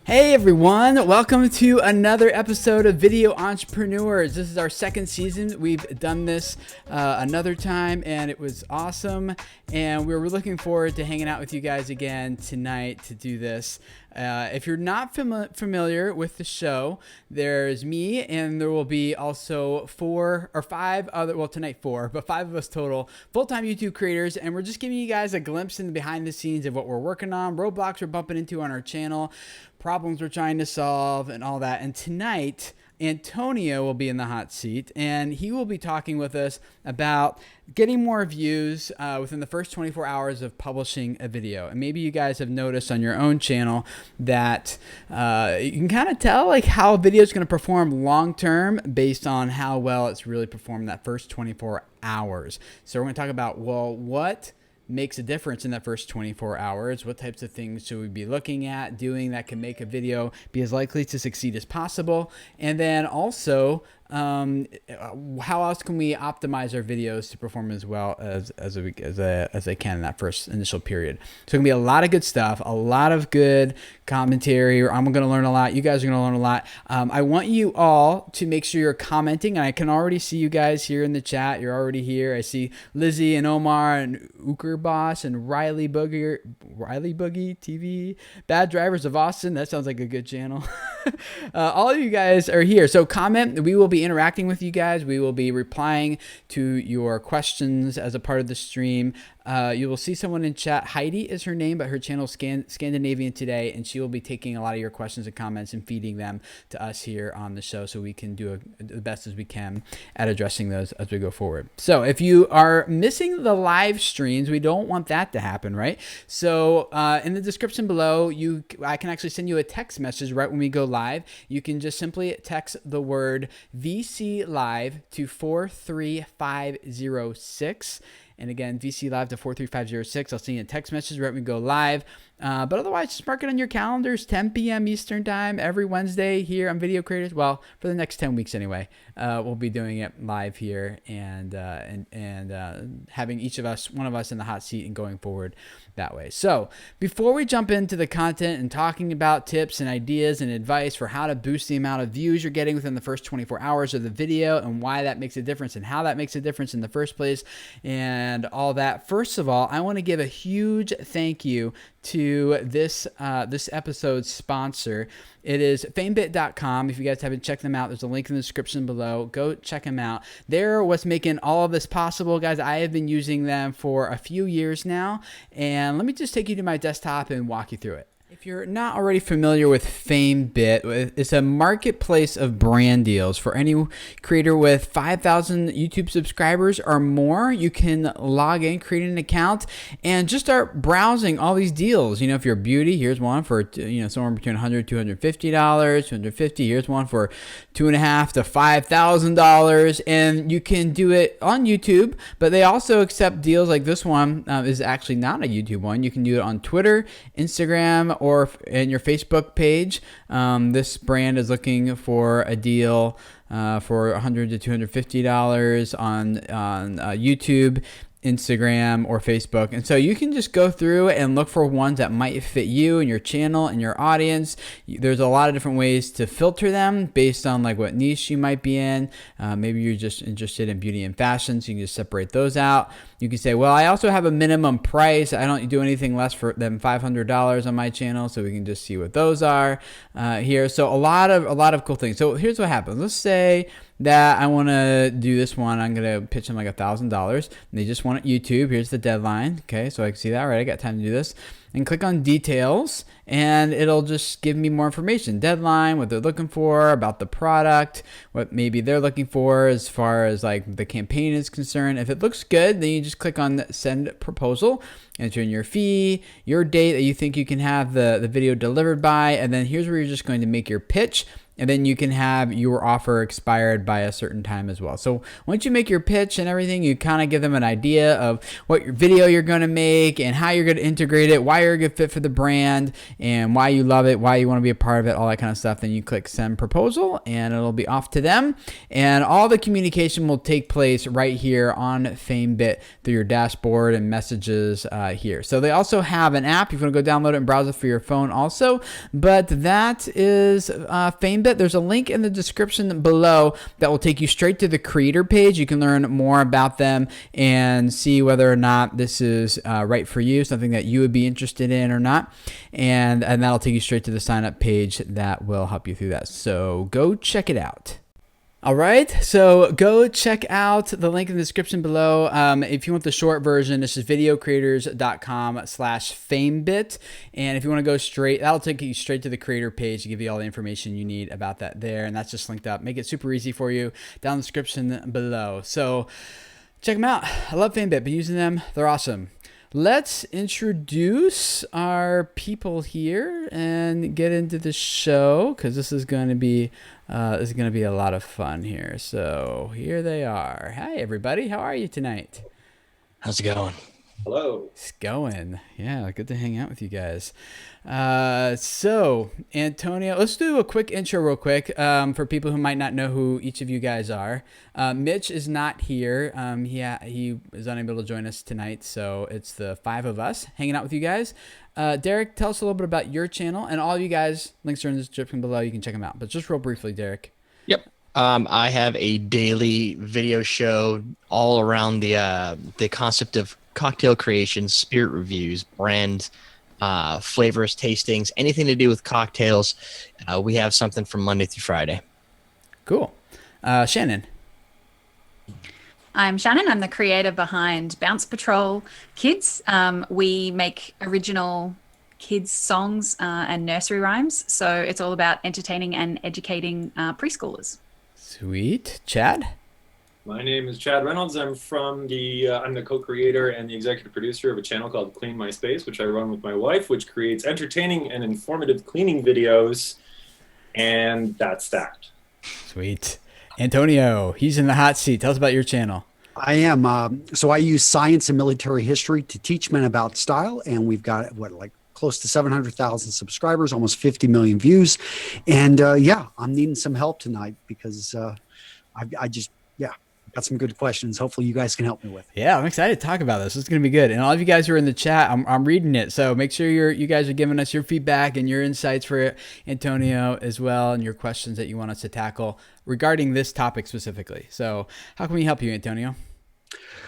Hey everyone, welcome to another episode of Video Entrepreneurs. This is our second season. We've done this another time and it was awesome. And we're looking forward to hanging out with you guys again tonight to do this. If you're not familiar with the show, there's me and there will be also four or five other, well tonight four, but five of us total full-time YouTube creators. And we're just giving you guys a glimpse into behind the scenes of what we're working on, roadblocks we're bumping into on our channel, problems we're trying to solve and all that. And tonight, Antonio will be in the hot seat and he will be talking with us about getting more views within the first 24 hours of publishing a video. And maybe you guys have noticed on your own channel that you can kind of tell like how a video is going to perform long term based on how well it's really performed that first 24 hours. So we're going to talk about, well, what makes a difference in that first 24 hours? What types of things should we be looking at doing that can make a video be as likely to succeed as possible? And then also, how else can we optimize our videos to perform as well as they can in that first initial period? So it can be a lot of good stuff, a lot of good commentary. I'm going to learn a lot. You guys are going to learn a lot. I want you all to make sure you're commenting, and I can already see you guys here in the chat. You're already here. I see Lizzie and Omar and Uker Boss and Riley Boogie TV, Bad Drivers of Austin. That sounds like a good channel. All of you guys are here. So comment. We will be interacting with you guys. We will be replying to your questions as a part of the stream. You will see someone in chat. Heidi is her name, but her channel is Scandinavian Today, and she will be taking a lot of your questions and comments and feeding them to us here on the show so we can do the best as we can at addressing those as we go forward. So if you are missing the live streams, we don't want that to happen, right? So in the description below, I can actually send you a text message right when we go live. You can just simply text the word VC Live to 43506. And again, VC Live to 43506. I'll send you a text message right when we go live. But otherwise, just mark it on your calendars, 10 p.m. Eastern Time every Wednesday here on Video Creators. Well, for the next 10 weeks anyway, we'll be doing it live here and having one of us in the hot seat and going forward that way. So before we jump into the content and talking about tips and ideas and advice for how to boost the amount of views you're getting within the first 24 hours of the video and why that makes a difference and how that makes a difference in the first place and all that, first of all, I want to give a huge thank you to this episode's sponsor. It is famebit.com. If you guys haven't checked them out, there's a link in the description below. Go check them out. They're what's making all of this possible, guys. I have been using them for a few years now, and let me just take you to my desktop and walk you through it. If you're not already familiar with FameBit, it's a marketplace of brand deals for any creator with 5,000 YouTube subscribers or more. You can log in, create an account, and just start browsing all these deals. You know, if you're beauty, here's one for somewhere between $100, $250, $250. Here's one for $2,500 to $5,000, and you can do it on YouTube. But they also accept deals like this one is actually not a YouTube one. You can do it on Twitter, Instagram, or in your Facebook page. This brand is looking for a deal for $100 to $250 on YouTube, Instagram, or Facebook. And so you can just go through and look for ones that might fit you and your channel and your audience. There's a lot of different ways to filter them based on like what niche you might be in. Maybe you're just interested in beauty and fashion, so you can just separate those out. You can say, well, I also have a minimum price. I don't do anything less than $500 on my channel, so we can just see what those are here. So a lot of cool things. So here's what happens. Let's say that I want to do this one. I'm going to pitch them like $1,000. They just want it YouTube. Here's the deadline. Okay, so I can see that. All right, I got time to do this. And click on details, and it'll just give me more information. Deadline, what they're looking for, about the product, what maybe they're looking for as far as like the campaign is concerned. If it looks good, then you just click on send proposal, enter in your fee, your date that you think you can have the video delivered by, and then here's where you're just going to make your pitch. And then you can have your offer expired by a certain time as well. So once you make your pitch and everything, you kind of give them an idea of what your video you're going to make and how you're going to integrate it, why why you're a good fit for the brand and why you love it, why you want to be a part of it, all that kind of stuff, then you click send proposal and it'll be off to them. And all the communication will take place right here on FameBit through your dashboard and messages here. So they also have an app. If you want to go download it and browse it for your phone also. But that is FameBit. There's a link in the description below that will take you straight to the creator page. You can learn more about them and see whether or not this is right for you, something that you would be interested in or not. And that'll take you straight to the sign up page that will help you through that. So go check it out. All right, so go check out the link in the description below. If you want the short version, this is videocreators.com/famebit. And if you want to go straight, that'll take you straight to the creator page to give you all the information you need about that there. And that's just linked up. Make it super easy for you down in the description below. So check them out. I love FameBit. Been using them. They're awesome. Let's introduce our people here and get into the show because this is going to be a lot of fun here. So here they are. Hi everybody, how are you tonight? How's it going? Hello. It's going. Yeah, good to hang out with you guys. So Antonio, let's do a quick intro real quick for people who might not know who each of you guys are. Mitch is not here. He is unable to join us tonight, so it's the 5 of us hanging out with you guys. Derek, tell us a little bit about your channel, and all of you guys, links are in the description below. You can check them out. But just real briefly, Derek. Yep. I have a daily video show all around the concept of cocktail creation, spirit reviews, brand flavors, tastings, anything to do with cocktails. We have something from Monday through Friday. Cool. Shannon. I'm Shannon. I'm the creator behind Bounce Patrol Kids. We make original kids songs and nursery rhymes. So it's all about entertaining and educating preschoolers. Sweet. Chad? My name is Chad Reynolds. I'm I'm the co-creator and the executive producer of a channel called Clean My Space, which I run with my wife, which creates entertaining and informative cleaning videos. And that's that. Sweet. Antonio, he's in the hot seat. Tell us about your channel. I am. So I use science and military history to teach men about style. And we've got close to 700,000 subscribers, almost 50 million views. And yeah, I'm needing some help tonight because got some good questions. Hopefully you guys can help me with. Yeah, I'm excited to talk about this. It's going to be good. And all of you guys who are in the chat, I'm reading it. So make sure you guys are giving us your feedback and your insights for Antonio as well, and your questions that you want us to tackle regarding this topic specifically. So how can we help you, Antonio?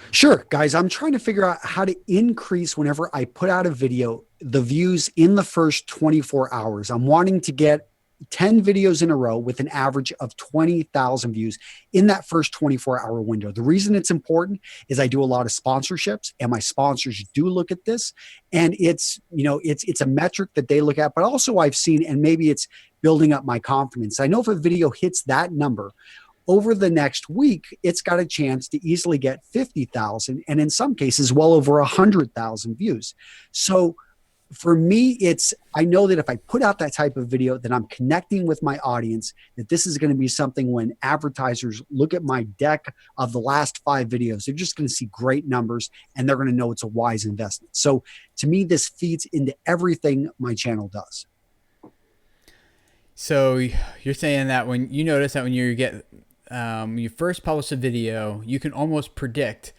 Sure, guys. I'm trying to figure out how to increase whenever I put out a video, the views in the first 24 hours. I'm wanting to get 10 videos in a row with an average of 20,000 views in that first 24-hour window. The reason it's important is I do a lot of sponsorships, and my sponsors do look at this, and it's a metric that they look at, but also I've seen, and maybe it's building up my confidence. I know if a video hits that number over the next week, it's got a chance to easily get 50,000, and in some cases, well over 100,000 views. So for me, I know that if I put out that type of video, that I'm connecting with my audience, that this is going to be something when advertisers look at my deck of the last 5 videos, they're just going to see great numbers and they're going to know it's a wise investment. So to me, this feeds into everything my channel does. So you're saying that when you notice that when you first publish a video, you can almost predict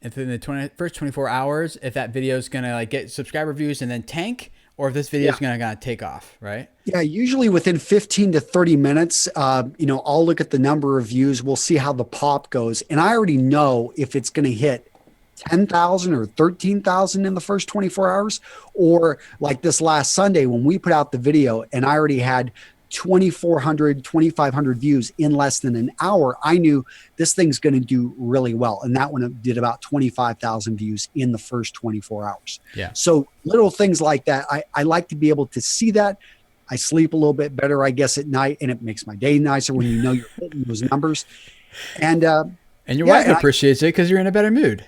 within the first 24 hours if that video is going to get subscriber views and then tank, or if this video is going to take off, right? Yeah, usually within 15 to 30 minutes, I'll look at the number of views. We'll see how the pop goes. And I already know if it's going to hit 10,000 or 13,000 in the first 24 hours, or like this last Sunday when we put out the video and I already had 2,400, 2,500 views in less than an hour, I knew this thing's going to do really well. And that one did about 25,000 views in the first 24 hours. Yeah. So little things like that, I like to be able to see that. I sleep a little bit better, I guess, at night, and it makes my day nicer when you know you're hitting those numbers. And your wife appreciates it because you're in a better mood.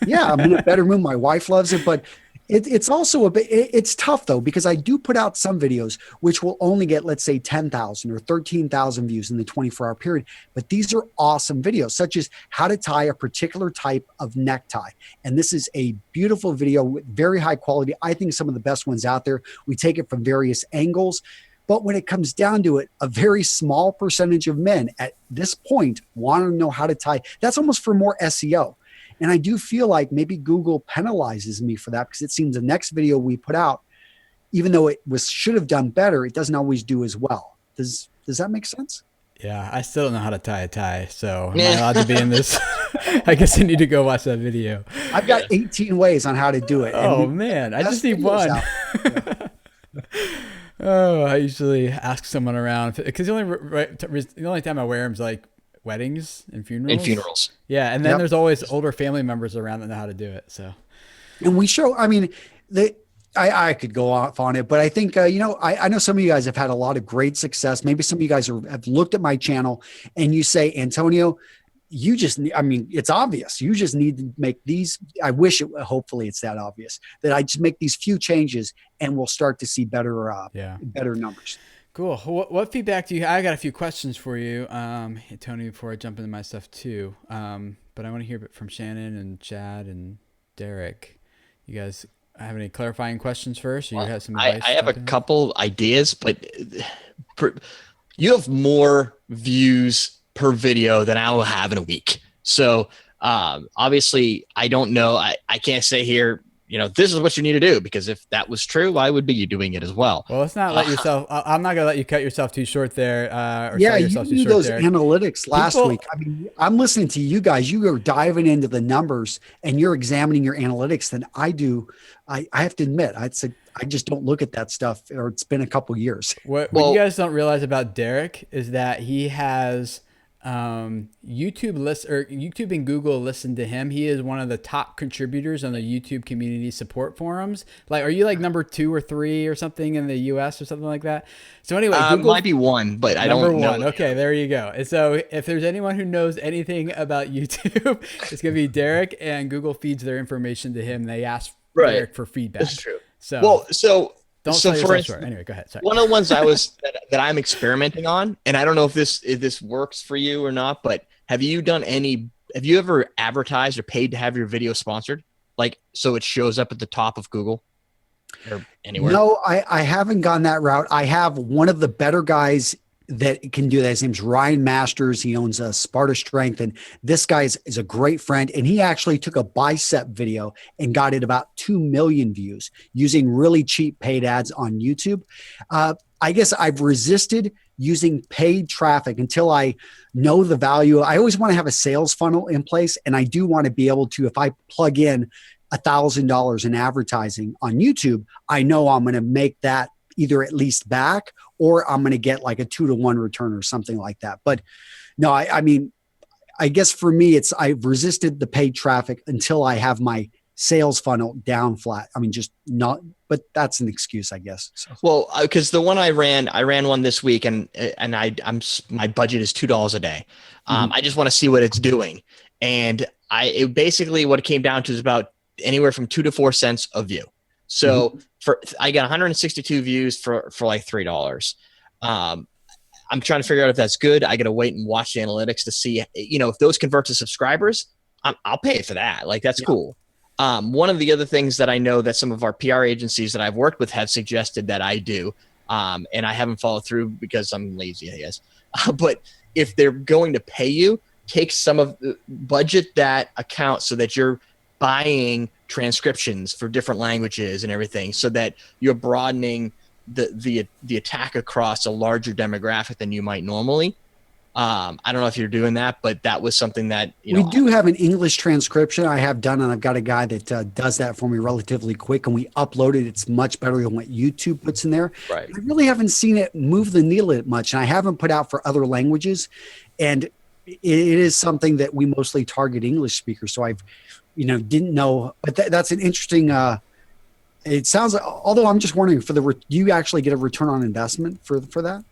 Yeah, I'm in a better mood. My wife loves it, but It's also a bit, it's tough though, because I do put out some videos which will only get, let's say 10,000 or 13,000 views in the 24-hour period. But these are awesome videos, such as how to tie a particular type of necktie. And this is a beautiful video with very high quality. I think some of the best ones out there. We take it from various angles. But when it comes down to it, a very small percentage of men at this point want to know how to tie. That's almost for more SEO. And I do feel like maybe Google penalizes me for that, because it seems the next video we put out, even though it should have done better, it doesn't always do as well. Does that make sense? Yeah, I still don't know how to tie a tie, so am I allowed to be in this? I guess I need to go watch that video. I've got 18 ways on how to do it. Oh man, I just need one. Yeah. Oh, I usually ask someone around, because the only time I wear them is like weddings and funerals. Yeah, and then there's always older family members around that know how to do it. So, and we show. I mean, I could go off on it, but I think I know some of you guys have had a lot of great success. Maybe some of you guys have looked at my channel and you say, Antonio, you just, I mean, it's obvious. You just need to make these. Hopefully it's that obvious that I just make these few changes and we'll start to see better numbers. Cool. What feedback do you have? I got a few questions for you, Tony, before I jump into my stuff too. But I want to hear from Shannon and Chad and Derek. You guys have any clarifying questions first? Or you have some advice? I have a couple ideas, but you have more views per video than I will have in a week. So obviously, I don't know. I can't say here, this is what you need to do, because if that was true, I would be doing it as well. Well, let's not let yourself. I'm not gonna let you cut yourself too short there. You knew those analytics last week. I mean, I'm listening to you guys. You are diving into the numbers and you're examining your analytics than I do. I have to admit, I just don't look at that stuff, or it's been a couple years. What you guys don't realize about Derek is that he has YouTube and Google listen to him. He is one of the top contributors on the YouTube community support forums. Like, are you like number 2 or 3 or something in the US or something like that? So anyway, Google might be 1, but I don't know. Okay, there you go. And so if there's anyone who knows anything about YouTube, it's gonna be Derek, and Google feeds their information to him. They ask Derek for feedback. That's true. So don't so sell for yourself instance, short. Anyway, go ahead. Sorry. One of the ones that I'm experimenting on, and I don't know if this works for you or not, but have you ever advertised or paid to have your video sponsored? Like, so it shows up at the top of Google or anywhere? No, I haven't gone that route. I have one of the better guys that can do that. His name's Ryan Masters. He owns a Sparta Strength, and this guy is a great friend. And he actually took a bicep video and got it about 2 million views using really cheap paid ads on YouTube. I guess I've resisted using paid traffic until I know the value. I always want to have a sales funnel in place, and I do want to be able to, if I plug in $1,000 in advertising on YouTube, I know I'm going to make that either at least back, or I'm going to get like a 2-to-1 return or something like that. But no, I mean, I guess for me, I've resisted the paid traffic until I have my sales funnel down flat. I mean, just not, but that's an excuse, I guess. So. Well, because the one I ran one this week, and my budget is $2 a day. I just want to see what it's doing. And it basically, what it came down to is about anywhere from 2 to 4 cents a view. So I got 162 views for like $3. I'm trying to figure out if that's good. I got to wait and watch the analytics to see, if those convert to subscribers, I'll pay for that. Like, that's cool. One of the other things that I know that some of our PR agencies that I've worked with have suggested that I do, and I haven't followed through because I'm lazy, I guess. But if they're going to pay you, take some of the budget that account so that you're buying transcriptions for different languages and everything, so that you're broadening the attack across a larger demographic than you might normally. I don't know if you're doing that, but that was something that we do have an English transcription I have done, and I've got a guy that does that for me relatively quick, and we upload it. It's much better than what YouTube puts in there. Right. I really haven't seen it move the needle that much, and I haven't put out for other languages, and it is something that we mostly target English speakers. So I've didn't know, but that's an interesting, it sounds like, although I'm just wondering do you actually get a return on investment for that?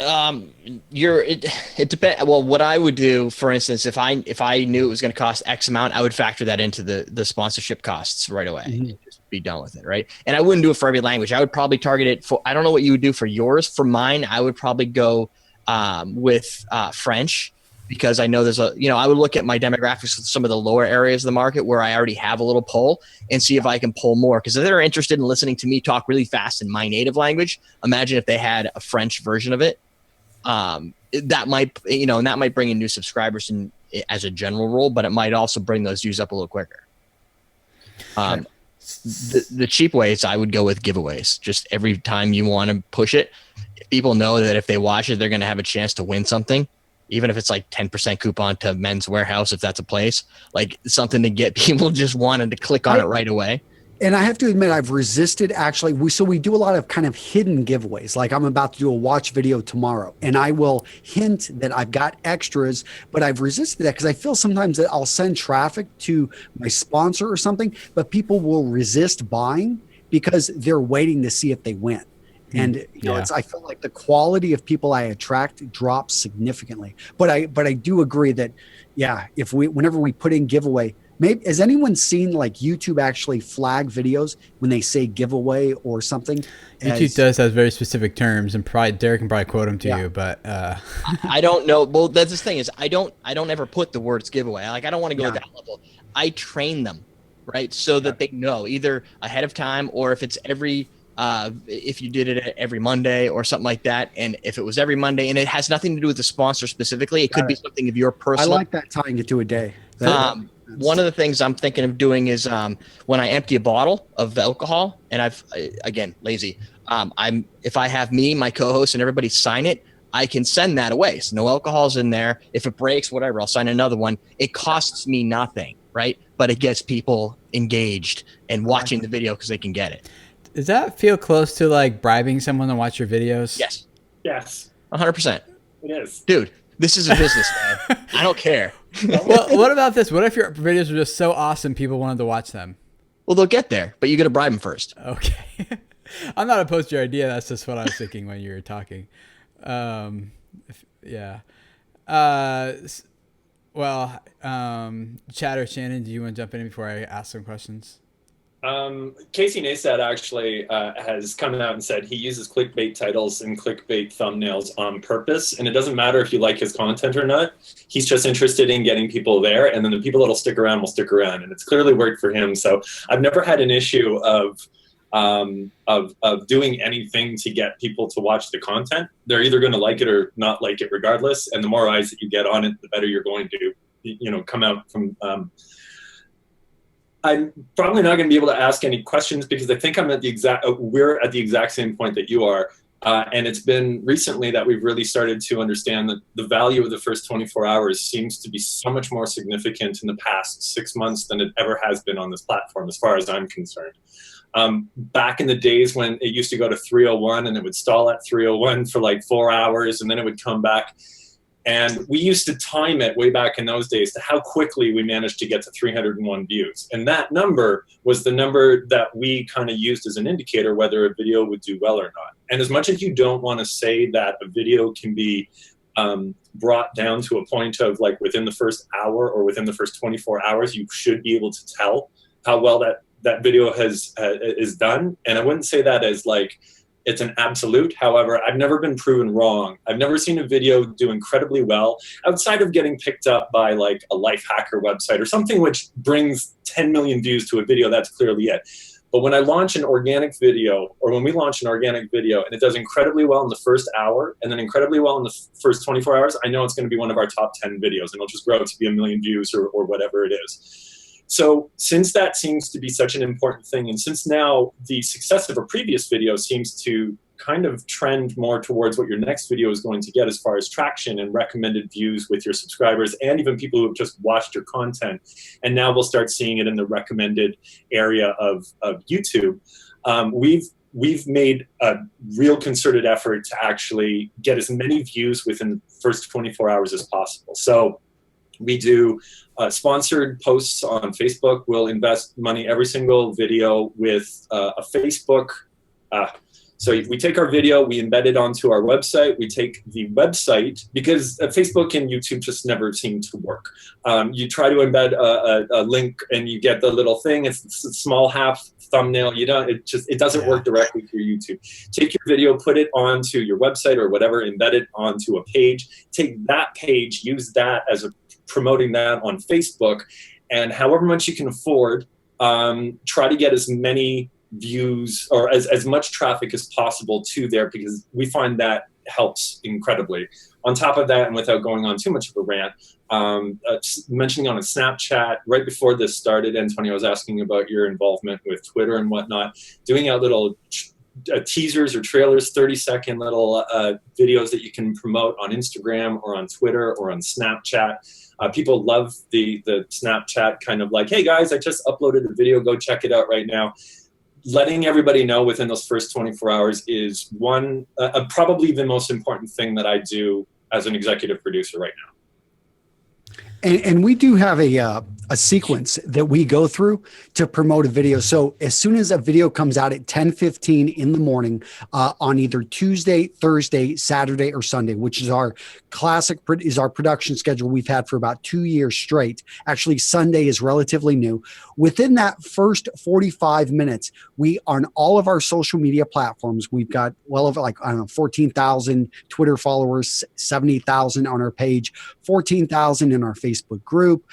It depends. Well, what I would do, for instance, if I knew it was going to cost X amount, I would factor that into the sponsorship costs right away. Mhm. And just be done with it, right? And I wouldn't do it for every language. I would probably target it for. I don't know what you would do for yours. For mine, I would probably go with French, because I know there's I would look at my demographics with some of the lower areas of the market where I already have a little pull, and see if I can pull more. Because if they're interested in listening to me talk really fast in my native language, imagine if they had a French version of it. That might, and that might bring in new subscribers as a general rule, but it might also bring those views up a little quicker. The cheap ways, I would go with giveaways. Just every time you want to push it, people know that if they watch it, they're going to have a chance to win something, even if it's like 10% coupon to Men's Warehouse, if that's a place, like something to get people just wanted to click on it right away. And I have to admit, I've resisted actually. We do a lot of kind of hidden giveaways. Like I'm about to do a watch video tomorrow, and I will hint that I've got extras, but I've resisted that because I feel sometimes that I'll send traffic to my sponsor or something, but people will resist buying because they're waiting to see if they win. And I feel like the quality of people I attract drops significantly. But I do agree that, whenever we put in giveaway. Maybe has anyone seen like YouTube actually flag videos when they say giveaway or something? YouTube does have very specific terms, and probably Derek can probably quote them to you, but I don't know. Well, that's the thing is I don't ever put the words giveaway. Like I don't want to go at that level. I train them, right, so that they know either ahead of time, or if it's if you did it every Monday or something like that. And if it was every Monday and it has nothing to do with the sponsor specifically, it could be something of your personal. I like that, tying it to a day. One of the things I'm thinking of doing is when I empty a bottle of alcohol, and again, lazy. If I have me, my co-host, and everybody sign it, I can send that away. So no alcohol's in there. If it breaks, whatever, I'll sign another one. It costs me nothing, right? But it gets people engaged and watching the video because they can get it. Does that feel close to like bribing someone to watch your videos? Yes. Yes. 100%. It is. Dude, this is a business, man. I don't care. Well, what about this? What if your videos were just so awesome people wanted to watch them? Well, they'll get there, but you got to bribe them first. Okay. I'm not opposed to your idea. That's just what I was thinking when you were talking. Chad or Shannon, do you want to jump in before I ask some questions? Casey Neistat actually has come out and said he uses clickbait titles and clickbait thumbnails on purpose, and it doesn't matter if you like his content or not. He's just interested in getting people there, and then the people that'll stick around will stick around, and it's clearly worked for him. So I've never had an issue of doing anything to get people to watch the content. They're either going to like it or not like it regardless, and the more eyes that you get on it, the better you're going to come out from. I'm probably not going to be able to ask any questions because I think we're at the exact same point that you are. And it's been recently that we've really started to understand that the value of the first 24 hours seems to be so much more significant in the past 6 months than it ever has been on this platform, as far as I'm concerned. Back in the days when it used to go to 301 and it would stall at 301 for like 4 hours and then it would come back. And we used to time it way back in those days to how quickly we managed to get to 301 views. And that number was the number that we kind of used as an indicator whether a video would do well or not. And as much as you don't want to say that a video can be brought down to a point of like within the first hour or within the first 24 hours, you should be able to tell how well that video is done. And I wouldn't say that as like, it's an absolute. However, I've never been proven wrong. I've never seen a video do incredibly well outside of getting picked up by like a life hacker website or something which brings 10 million views to a video. That's clearly it. But when I launch an organic video, or when we launch an organic video and it does incredibly well in the first hour and then incredibly well in the first 24 hours, I know it's going to be one of our top 10 videos and it'll just grow to be 1 million views or whatever it is. So since that seems to be such an important thing, and since now the success of a previous video seems to kind of trend more towards what your next video is going to get as far as traction and recommended views with your subscribers and even people who have just watched your content, and now we'll start seeing it in the recommended area of YouTube, we've made a real concerted effort to actually get as many views within the first 24 hours as possible. So we do sponsored posts on Facebook. We'll invest money every single video with a Facebook. So we take our video, we embed it onto our website. We take the website, because Facebook and YouTube just never seem to work. You try to embed a link and you get the little thing. It's a small half thumbnail. It doesn't work directly through YouTube. Take your video, put it onto your website or whatever, embed it onto a page. Take that page, use that as promoting that on Facebook, and however much you can afford, try to get as many views or as much traffic as possible to there, because we find that helps incredibly. On top of that, and without going on too much of a rant, mentioning on a Snapchat, right before this started, Antonio was asking about your involvement with Twitter and whatnot, doing out little teasers or trailers, 30-second little videos that you can promote on Instagram or on Twitter or on Snapchat. People love the Snapchat kind of like, hey guys, I just uploaded a video, go check it out right now. Letting everybody know within those first 24 hours is probably the most important thing that I do as an executive producer right now. And we do have a sequence that we go through to promote a video. So as soon as a video comes out at 10:15 in the morning on either Tuesday, Thursday, Saturday, or Sunday, which is our production schedule we've had for about 2 years straight. Actually, Sunday is relatively new. Within that first 45 minutes, we on all of our social media platforms, we've got well over 14,000 Twitter followers, 70,000 on our page, 14,000 in our Facebook group.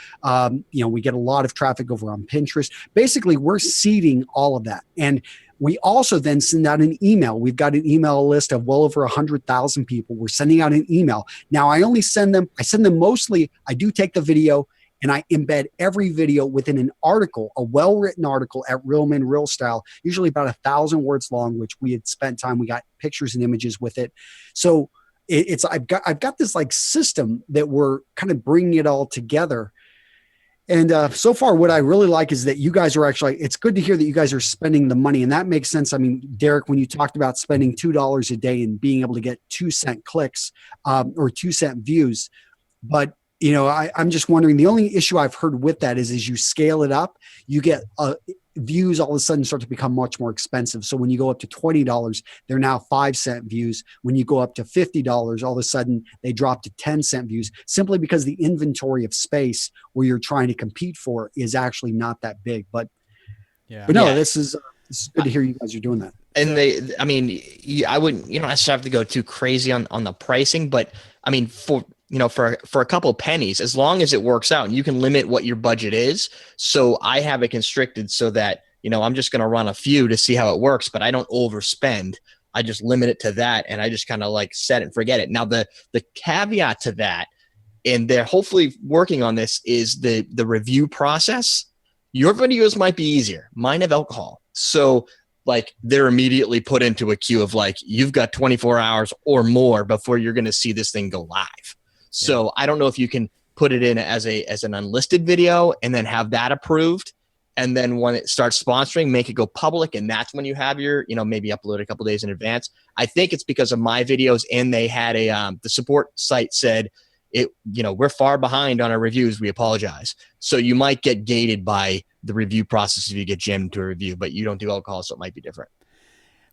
We get a lot of traffic over on Pinterest. Basically, we're seeding all of that. And we also then send out an email. We've got an email list of well over 100,000 people. We're sending out an email. Now, I send them mostly, I do take the video and I embed every video within an article, a well-written article at Real Men Real Style, usually about 1,000 words long, which we had spent time. We got pictures and images with it. So I've got this system that we're kind of bringing it all together. And so far, what I really like is that you guys are it's good to hear that you guys are spending the money. And that makes sense. I mean, Derek, when you talked about spending $2 a day and being able to get 2-cent clicks or 2-cent views. But, I'm just wondering, the only issue I've heard with that is as you scale it up, you get views all of a sudden start to become much more expensive. So when you go up to $20, they're now 5-cent views. When you go up to $50, all of a sudden they drop to 10-cent views, simply because the inventory of space where you're trying to compete for is actually not that big. But this is good to hear you guys are doing that. And I wouldn't, you don't necessarily have to go too crazy on the pricing, but I mean, for a couple pennies, as long as it works out, and you can limit what your budget is. So I have it constricted so that, I'm just going to run a few to see how it works, but I don't overspend. I just limit it to that. And I just kind of set it and forget it. Now, the caveat to that, and they're hopefully working on this, is the review process. Your videos might be easier. Mine have alcohol. So they're immediately put into a queue of you've got 24 hours or more before you're going to see this thing go live. So I don't know if you can put it in as an unlisted video and then have that approved. And then when it starts sponsoring, make it go public. And that's when you have your, maybe upload a couple days in advance. I think it's because of my videos, and they had the support site said we're far behind on our reviews. We apologize. So you might get gated by the review process if you get jammed to a review, but you don't do alcohol. So it might be different.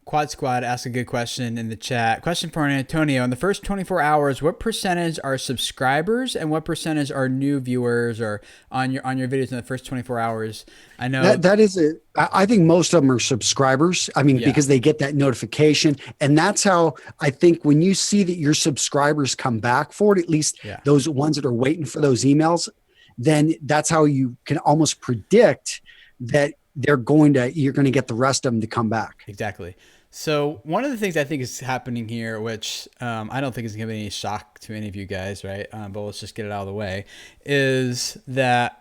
Quad Squad asked a good question in the chat. Question for Antonio. In the first 24 hours, what percentage are subscribers and what percentage are new viewers or on your videos in the first 24 hours? I know that is it. I think most of them are subscribers. I mean, because they get that notification. And that's how I think when you see that your subscribers come back for it, at least those ones that are waiting for those emails, then that's how you can almost predict that you're going to get the rest of them to come back. Exactly. So one of the things I think is happening here, which I don't think is going to be any shock to any of you guys, right? But let's just get it out of the way, is that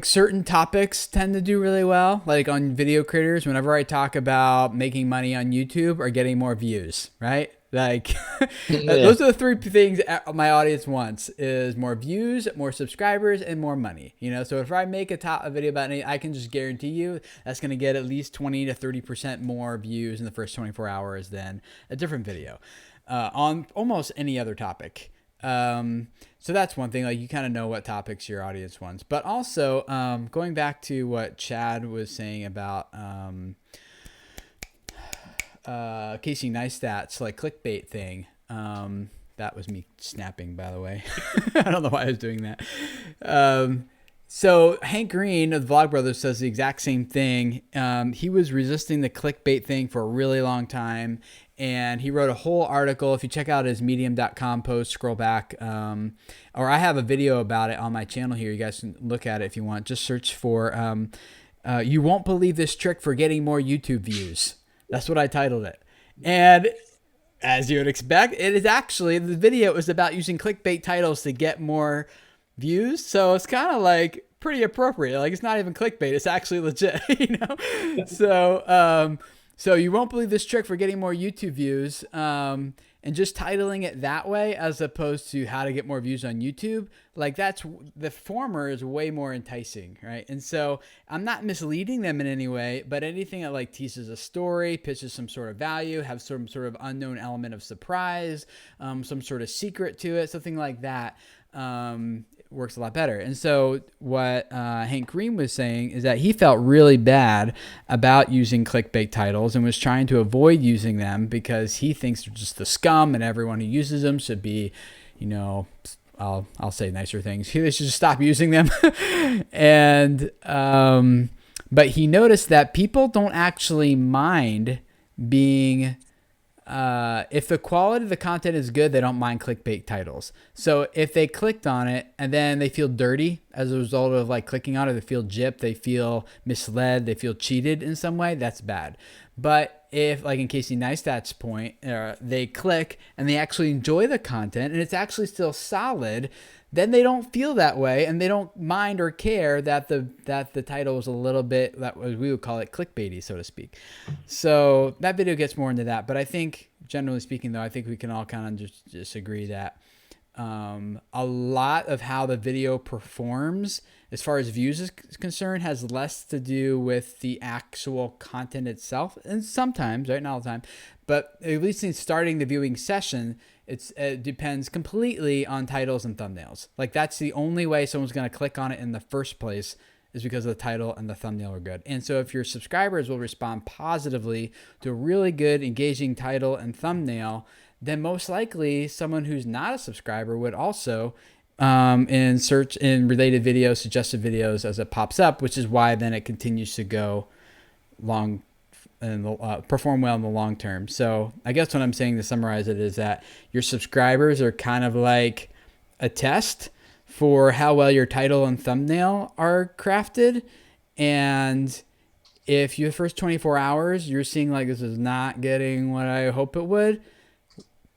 certain topics tend to do really well. Like on video creators, whenever I talk about making money on YouTube or getting more views, right? Those are the three things my audience wants: is more views, more subscribers, and more money. So if I make a video about it, I can just guarantee you that's going to get at least 20 to 30% more views in the first 24 hours than a different video on almost any other topic. So that's one thing. You kind of know what topics your audience wants. But also, going back to what Chad was saying about Casey Neistat's like clickbait thing. That was me snapping, by the way. I don't know why I was doing that. So Hank Green of the Vlogbrothers says the exact same thing. He was resisting the clickbait thing for a really long time, and he wrote a whole article. If you check out his medium.com post, scroll back, or I have a video about it on my channel here. You guys can look at it if you want. Just search for "You Won't Believe This Trick for Getting More YouTube Views." That's what I titled it. And as you would expect, it is actually, the video is about using clickbait titles to get more views. So it's kind of like pretty appropriate. Like, it's not even clickbait. It's actually legit, you know? So you won't believe this trick for getting more YouTube views. And just titling it that way, as opposed to how to get more views on YouTube, like that's, the former is way more enticing, right? And so I'm not misleading them in any way, but anything that like teases a story, pitches some sort of value, have some sort of unknown element of surprise, some sort of secret to it, something like that, works a lot better. And so what Hank Green was saying is that he felt really bad about using clickbait titles and was trying to avoid using them because he thinks they're just the scum, and everyone who uses them should be, you know, I'll say nicer things. They should just stop using them. And but he noticed that people don't actually mind being, if the quality of the content is good, they don't mind clickbait titles. So if they clicked on it and then they feel dirty as a result of like clicking on it, they feel gypped, they feel misled, they feel cheated in some way, that's bad. But if, like in Casey Neistat's point, they click and they actually enjoy the content and it's actually still solid, then they don't feel that way, and they don't mind or care that the title is a little bit, that we would call it clickbaity, so to speak. So that video gets more into that. But I think, generally speaking, though, I think we can all kind of just agree that a lot of how the video performs as far as views is concerned has less to do with the actual content itself, and sometimes, right, not all the time, but at least in starting the viewing session, it depends completely on titles and thumbnails. Like, that's the only way someone's going to click on it in the first place, is because the title and the thumbnail are good. And so if your subscribers will respond positively to a really good, engaging title and thumbnail, then most likely someone who's not a subscriber would also in search in related videos, suggested videos as it pops up, which is why then it continues to go long and perform well in the long term. So I guess what I'm saying to summarize it is that your subscribers are kind of like a test for how well your title and thumbnail are crafted. And if your first 24 hours, you're seeing like this is not getting what I hope it would,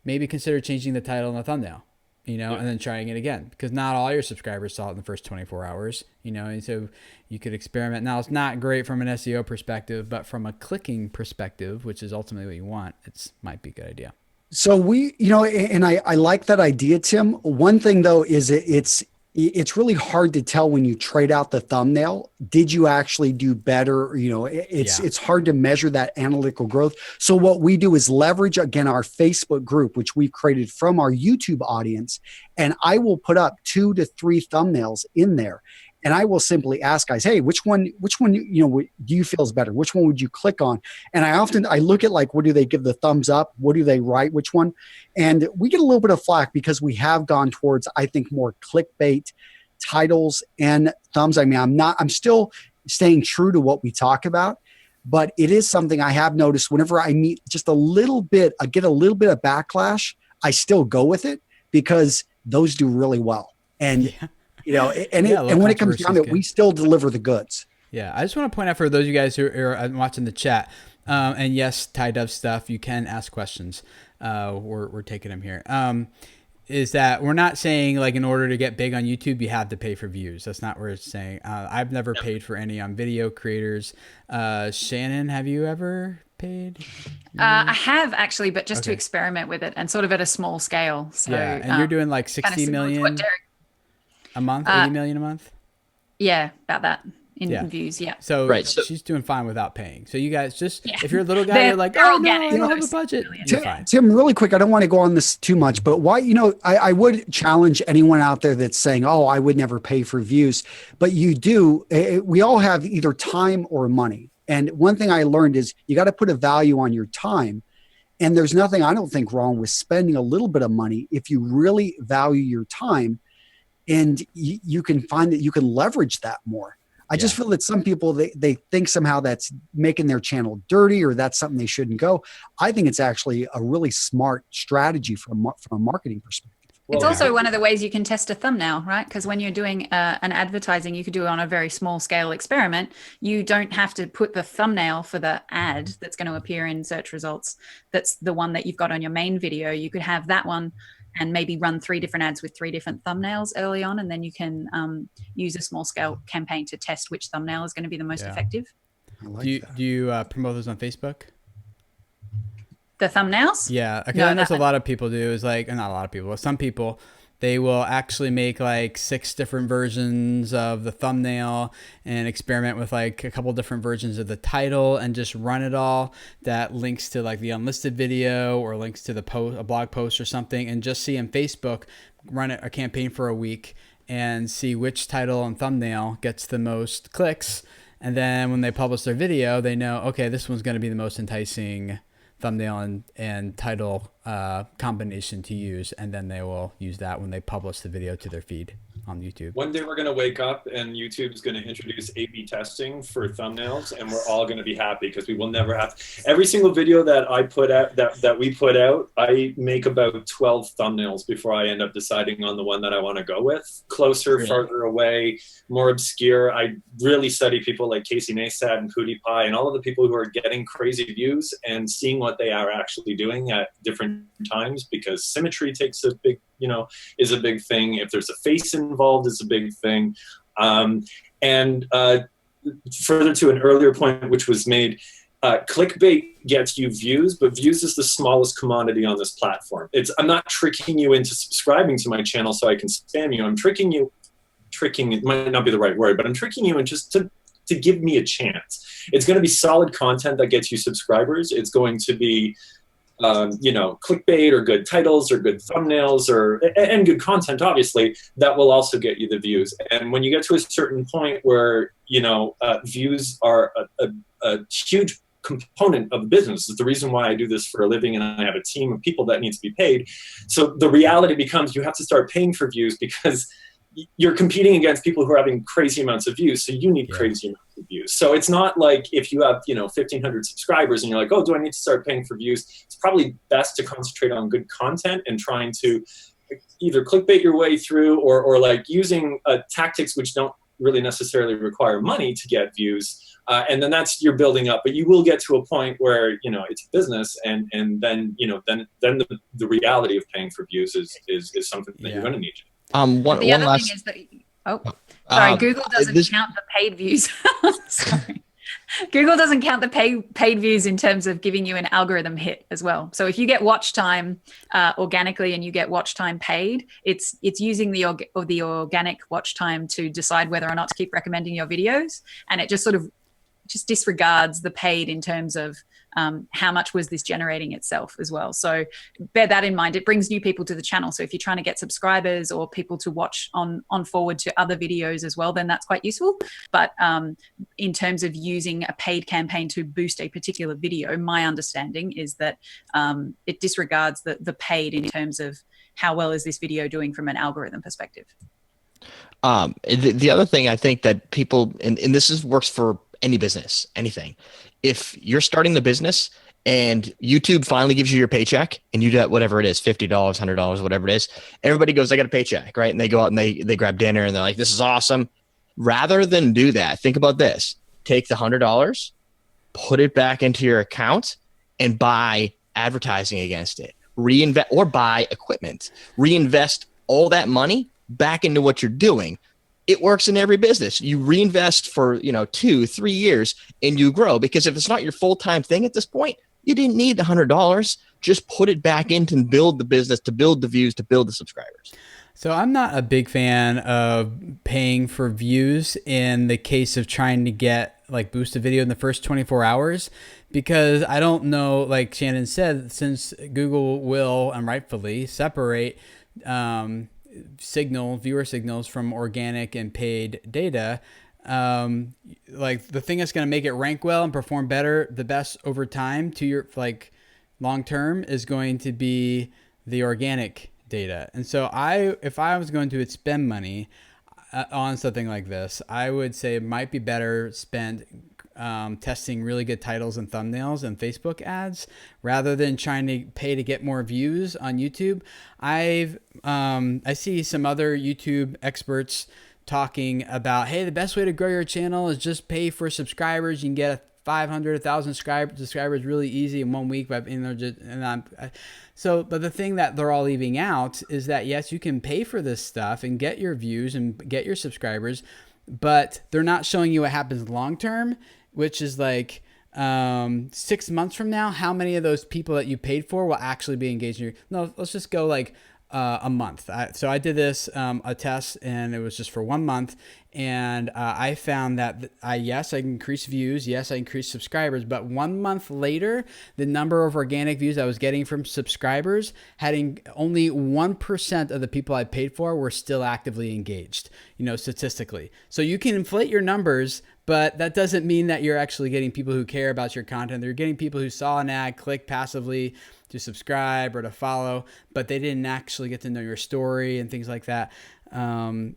maybe consider changing the title and the thumbnail, you know, and then trying it again, because not all your subscribers saw it in the first 24 hours, you know, and so you could experiment. Now, it's not great from an SEO perspective, but from a clicking perspective, which is ultimately what you want, it's might be a good idea. So we, you know, and I like that idea, Tim. One thing though is it's really hard to tell when you trade out the thumbnail. Did you actually do better? You know, it's hard to measure that analytical growth. So what we do is leverage, again, our Facebook group, which we've created from our YouTube audience. And I will put up 2 to 3 thumbnails in there. And I will simply ask guys, hey, which one, you know, do you feel is better? Which one would you click on? And I look at like, what do they give the thumbs up? What do they write? Which one? And we get a little bit of flack because we have gone towards, I think, more clickbait titles and thumbs. I mean, I'm still staying true to what we talk about, but it is something I have noticed whenever I meet just a little bit, I get a little bit of backlash, I still go with it because those do really well. And you know, and when it comes down to it, we still deliver the goods. Yeah, I just want to point out for those of you guys who are watching the chat, and yes, Ty Dove stuff, you can ask questions. We're taking them here. Is that we're not saying like in order to get big on YouTube, you have to pay for views. That's not what it's saying. I've never paid for any on video creators. Shannon, have you ever paid? I have actually, but just to experiment with it and sort of at a small scale. So, yeah, and you're doing like 60 million a month, 80 million a month? Yeah, about that in views, yeah. So, so she's doing fine without paying. So you guys just, if you're a little guy, you're like, oh no, I don't have a budget. You're fine. Tim, really quick, I don't want to go on this too much, but why, you know, I would challenge anyone out there that's saying, oh, I would never pay for views, but you do. We all have either time or money. And one thing I learned is you got to put a value on your time. And there's nothing I don't think wrong with spending a little bit of money if you really value your time, and you can find that you can leverage that more. I just feel that some people, they think somehow that's making their channel dirty, or that's something they shouldn't go. I think it's actually a really smart strategy from a marketing perspective. It's also one of the ways you can test a thumbnail, right? Because when you're doing an advertising, you could do it on a very small scale experiment. You don't have to put the thumbnail for the ad that's going to appear in search results. That's the one that you've got on your main video. You could have that one and maybe run 3 different ads with 3 different thumbnails early on. And then you can use a small scale campaign to test which thumbnail is going to be the most effective. I like Do you promote those on Facebook? The thumbnails? Yeah, okay, that's a lot of people do. Is like, not a lot of people, but some people, they will actually make like 6 different versions of the thumbnail and experiment with like a couple different versions of the title and just run it all that links to like the unlisted video or links to the post, a blog post or something, and just see in Facebook, run a campaign for a week and see which title and thumbnail gets the most clicks. And then when they publish their video, they know, okay, this one's going to be the most enticing thumbnail and title combination to use, and then they will use that when they publish the video to their feed on YouTube. One day we're going to wake up and YouTube's going to introduce A/B testing for thumbnails, and we're all going to be happy because we will never have every single video that I put out that we put out. I make about 12 thumbnails before I end up deciding on the one that I want to go with. Closer, farther away, more obscure. I really study people like Casey Neistat and PewDiePie and all of the people who are getting crazy views and seeing what they are actually doing at different times, because symmetry takes a big, is a big thing. If there's a face involved, is a big thing. And further to an earlier point which was made, clickbait gets you views, but views is the smallest commodity on this platform. I'm not tricking you into subscribing to my channel so I can spam you. I'm tricking you, it might not be the right word, but I'm tricking you and just to give me a chance. It's going to be solid content that gets you subscribers. It's going to be clickbait or good titles or good thumbnails and good content, obviously, that will also get you the views. And when you get to a certain point where, views are a huge component of the business, is the reason why I do this for a living, and I have a team of people that needs to be paid. So the reality becomes you have to start paying for views, because you're competing against people who are having crazy amounts of views. So you need crazy amounts of views. So it's not like if you have, 1,500 subscribers and you're like, oh, do I need to start paying for views? It's probably best to concentrate on good content and trying to either clickbait your way through or like using tactics which don't really necessarily require money to get views. And then you're building up, but you will get to a point where, it's a business, and then, then the reality of paying for views is something that you're going to need. The other thing is that Google doesn't count the paid views. Sorry. Google doesn't count the paid views in terms of giving you an algorithm hit as well. So if you get watch time organically and you get watch time paid, it's using the organic watch time to decide whether or not to keep recommending your videos, and it just sort of disregards the paid in terms of how much was this generating itself as well. So bear that in mind. It brings new people to the channel. So if you're trying to get subscribers or people to watch on forward to other videos as well, then that's quite useful. But in terms of using a paid campaign to boost a particular video, my understanding is that it disregards the paid in terms of how well is this video doing from an algorithm perspective. The other thing I think that people, and this works for any business, anything. If you're starting the business and YouTube finally gives you your paycheck and you do whatever it is, $50, $100, whatever it is, everybody goes, I got a paycheck, right? And they go out and they grab dinner and they're like, this is awesome. Rather than do that, think about this. Take the $100, put it back into your account and buy advertising against it. Reinvest or buy equipment. Reinvest all that money back into what you're doing. It works in every business. You reinvest for 2-3 years and you grow, because if it's not your full-time thing at this point, you didn't need the $100. Just put it back in to build the business, to build the views, to build the subscribers. So I'm not a big fan of paying for views in the case of trying to get boost a video in the first 24 hours, because I don't know, like Shannon said, since Google will, and rightfully, separate viewer signals from organic and paid data. like the thing that's going to make it rank well and perform better, the best over time to your like long term is going to be the organic data. And so if I was going to spend money on something like this, I would say it might be better spent testing really good titles and thumbnails and Facebook ads rather than trying to pay to get more views on YouTube. I see some other YouTube experts talking about, hey, the best way to grow your channel is just pay for subscribers. You can get 500, 1,000 subscribers really easy in 1 week. But the thing that they're all leaving out is that yes, you can pay for this stuff and get your views and get your subscribers, but they're not showing you what happens long term, which is like 6 months from now, how many of those people that you paid for will actually be engaged in your, no, let's just go like a month. So I did this, a test, and it was just for 1 month. And I found that yes, I increased views. Yes, I increased subscribers. But 1 month later, the number of organic views I was getting from subscribers, only 1% of the people I paid for were still actively engaged, statistically. So you can inflate your numbers, but that doesn't mean that you're actually getting people who care about your content. They're getting people who saw an ad, click passively to subscribe or to follow, but they didn't actually get to know your story and things like that. I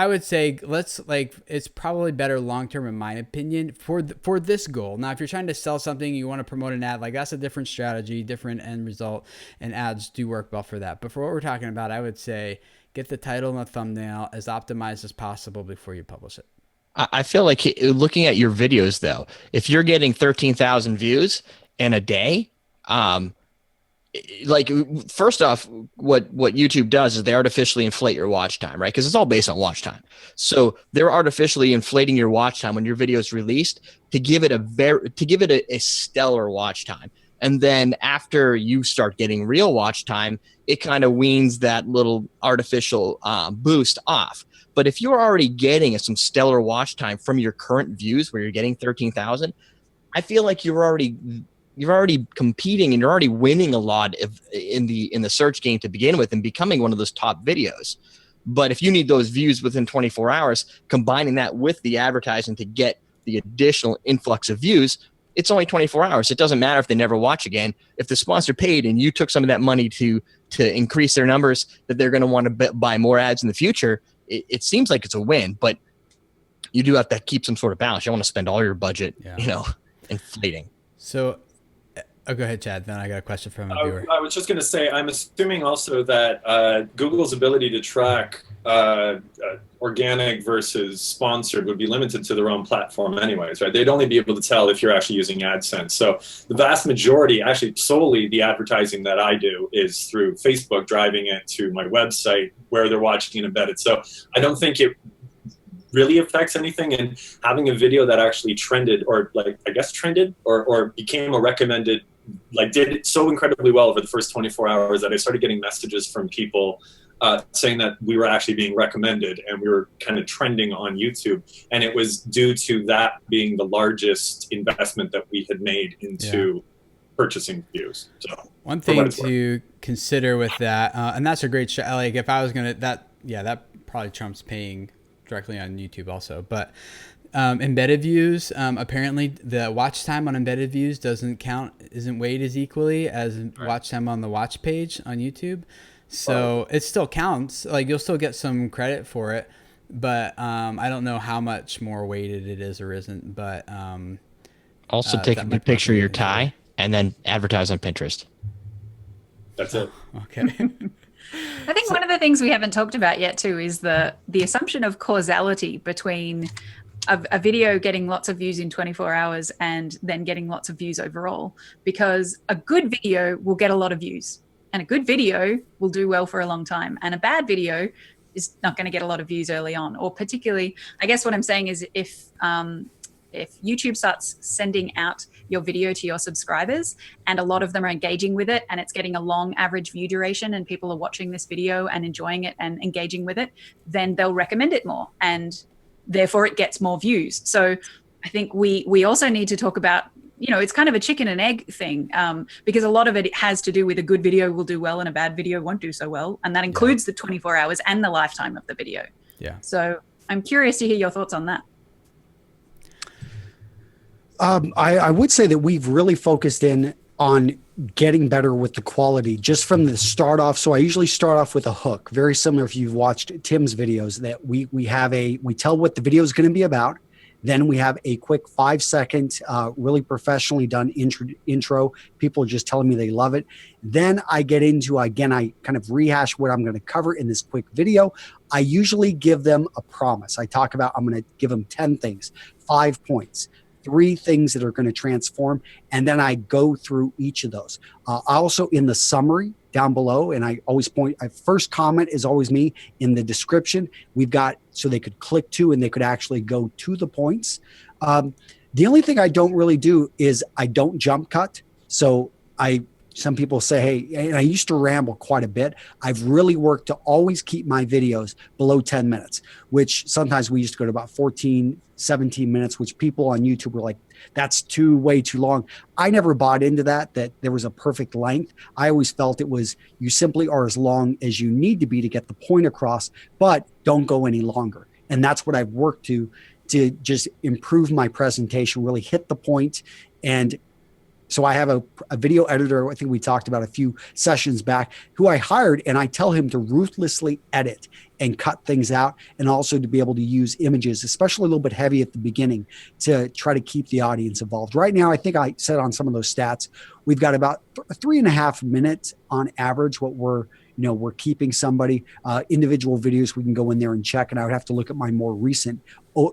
would say it's probably better long-term in my opinion for this goal. Now, if you're trying to sell something, you want to promote an ad, like that's a different strategy, different end result, and ads do work well for that. But for what we're talking about, I would say get the title and the thumbnail as optimized as possible before you publish it. I feel like looking at your videos though, if you're getting 13,000 views in a day, like first off, what YouTube does is they artificially inflate your watch time, right? Because it's all based on watch time. So they're artificially inflating your watch time when your video is released to give it a stellar watch time. And then after you start getting real watch time, it kind of weans that little artificial boost off. But if you're already getting some stellar watch time from your current views where you're getting 13,000, I feel like you're already competing and you're already winning a lot in the search game to begin with and becoming one of those top videos. But if you need those views within 24 hours, combining that with the advertising to get the additional influx of views, it's only 24 hours. It doesn't matter if they never watch again. If the sponsor paid and you took some of that money to increase their numbers, that they're going to want to buy more ads in the future, it seems like it's a win, but you do have to keep some sort of balance. You don't want to spend all your budget, inflating. So, go ahead, Chad. Then I got a question from a viewer. I was just going to say, I'm assuming also that Google's ability to track organic versus sponsored would be limited to their own platform anyways, right? They'd only be able to tell if you're actually using AdSense. So the vast majority, actually solely the advertising that I do is through Facebook, driving it to my website where they're watching it embedded. So I don't think it really affects anything, and having a video that actually trended or became a recommended, did it so incredibly well over the first 24 hours that I started getting messages from people saying that we were actually being recommended and we were kind of trending on YouTube. And it was due to that being the largest investment that we had made into purchasing views. So one thing to consider with that, and that's a great shot. Like if I was going to, that probably trumps paying directly on YouTube also, but embedded views, apparently the watch time on embedded views isn't weighed as equally as watch time on the watch page on YouTube. So it still counts. Like you'll still get some credit for it, but I don't know how much more weighted it is or isn't. But also take a good picture of your tie and then advertise on Pinterest. That's it. Okay. I think one of the things we haven't talked about yet too is the assumption of causality between a video getting lots of views in 24 hours and then getting lots of views overall, because a good video will get a lot of views and a good video will do well for a long time, and a bad video is not going to get a lot of views early on. Or particularly, I guess what I'm saying is if YouTube starts sending out your video to your subscribers and a lot of them are engaging with it and it's getting a long average view duration and people are watching this video and enjoying it and engaging with it, then they'll recommend it more and therefore it gets more views. So I think we also need to talk about, it's kind of a chicken and egg thing, because a lot of it has to do with a good video will do well and a bad video won't do so well. And that includes the 24 hours and the lifetime of the video. Yeah. So I'm curious to hear your thoughts on that. I would say that we've really focused in on getting better with the quality just from the start off. So I usually start off with a hook, very similar if you've watched Tim's videos, that we tell what the video is going to be about. Then we have a quick 5-second, really professionally done intro. People are just telling me they love it. Then I get into, again, I kind of rehash what I'm going to cover in this quick video. I usually give them a promise. I talk about, I'm going to give them 10 things, 5 points, 3 things that are going to transform. And then I go through each of those. I also, in the summary down below, and I always first comment is always me. In the description, we've got, so they could click to and they could actually go to the points. The only thing I don't really do is I don't jump cut. So some people say, hey, and I used to ramble quite a bit. I've really worked to always keep my videos below 10 minutes, which sometimes we used to go to about 14, 17 minutes, which people on YouTube were like, that's way too long. I never bought into that there was a perfect length. I always felt it was, you simply are as long as you need to be to get the point across, but don't go any longer. And that's what I've worked to just improve my presentation, really hit the point. And so I have a video editor, I think we talked about a few sessions back, who I hired, and I tell him to ruthlessly edit and cut things out, and also to be able to use images, especially a little bit heavy at the beginning, to try to keep the audience involved. Right now, I think I said on some of those stats, we've got about 3.5 minutes on average what we're keeping somebody. Individual videos we can go in there and check, and I would have to look at my more recent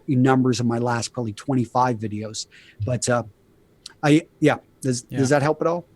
numbers of my last probably 25 videos. But does that help at all?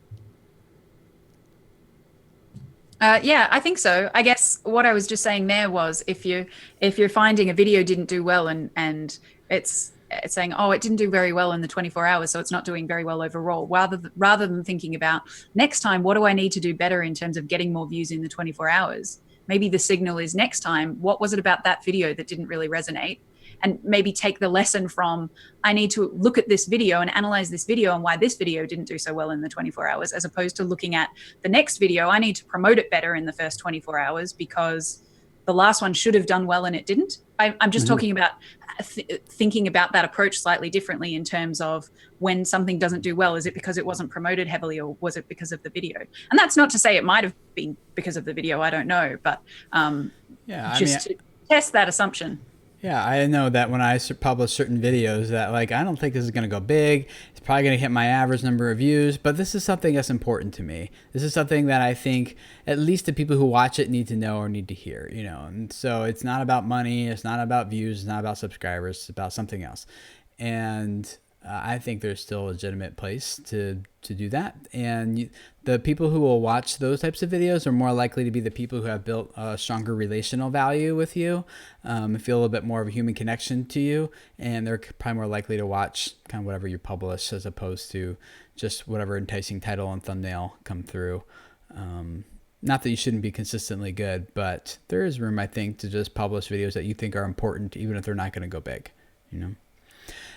Yeah, I think so. I guess what I was just saying there was, if you're finding a video didn't do well and it's saying, oh, it didn't do very well in the 24 hours, so it's not doing very well overall, rather than thinking about next time, what do I need to do better in terms of getting more views in the 24 hours? Maybe the signal is next time, what was it about that video that didn't really resonate? And maybe take the lesson from, I need to look at this video and analyze this video and why this video didn't do so well in the 24 hours, as opposed to looking at the next video. I need to promote it better in the first 24 hours because the last one should have done well and it didn't. I'm just talking about thinking about that approach slightly differently in terms of when something doesn't do well, is it because it wasn't promoted heavily or was it because of the video? And that's not to say it might have been because of the video. I don't know, but to test that assumption. Yeah, I know that when I publish certain videos that, like, I don't think this is going to go big. It's probably going to hit my average number of views, but this is something that's important to me. This is something that I think at least the people who watch it need to know or need to hear, And so it's not about money. It's not about views. It's not about subscribers. It's about something else. And I think there's still a legitimate place to do that. And the people who will watch those types of videos are more likely to be the people who have built a stronger relational value with you, and feel a little bit more of a human connection to you. And they're probably more likely to watch kind of whatever you publish as opposed to just whatever enticing title and thumbnail come through. Not that you shouldn't be consistently good, but there is room, I think, to just publish videos that you think are important, even if they're not going to go big,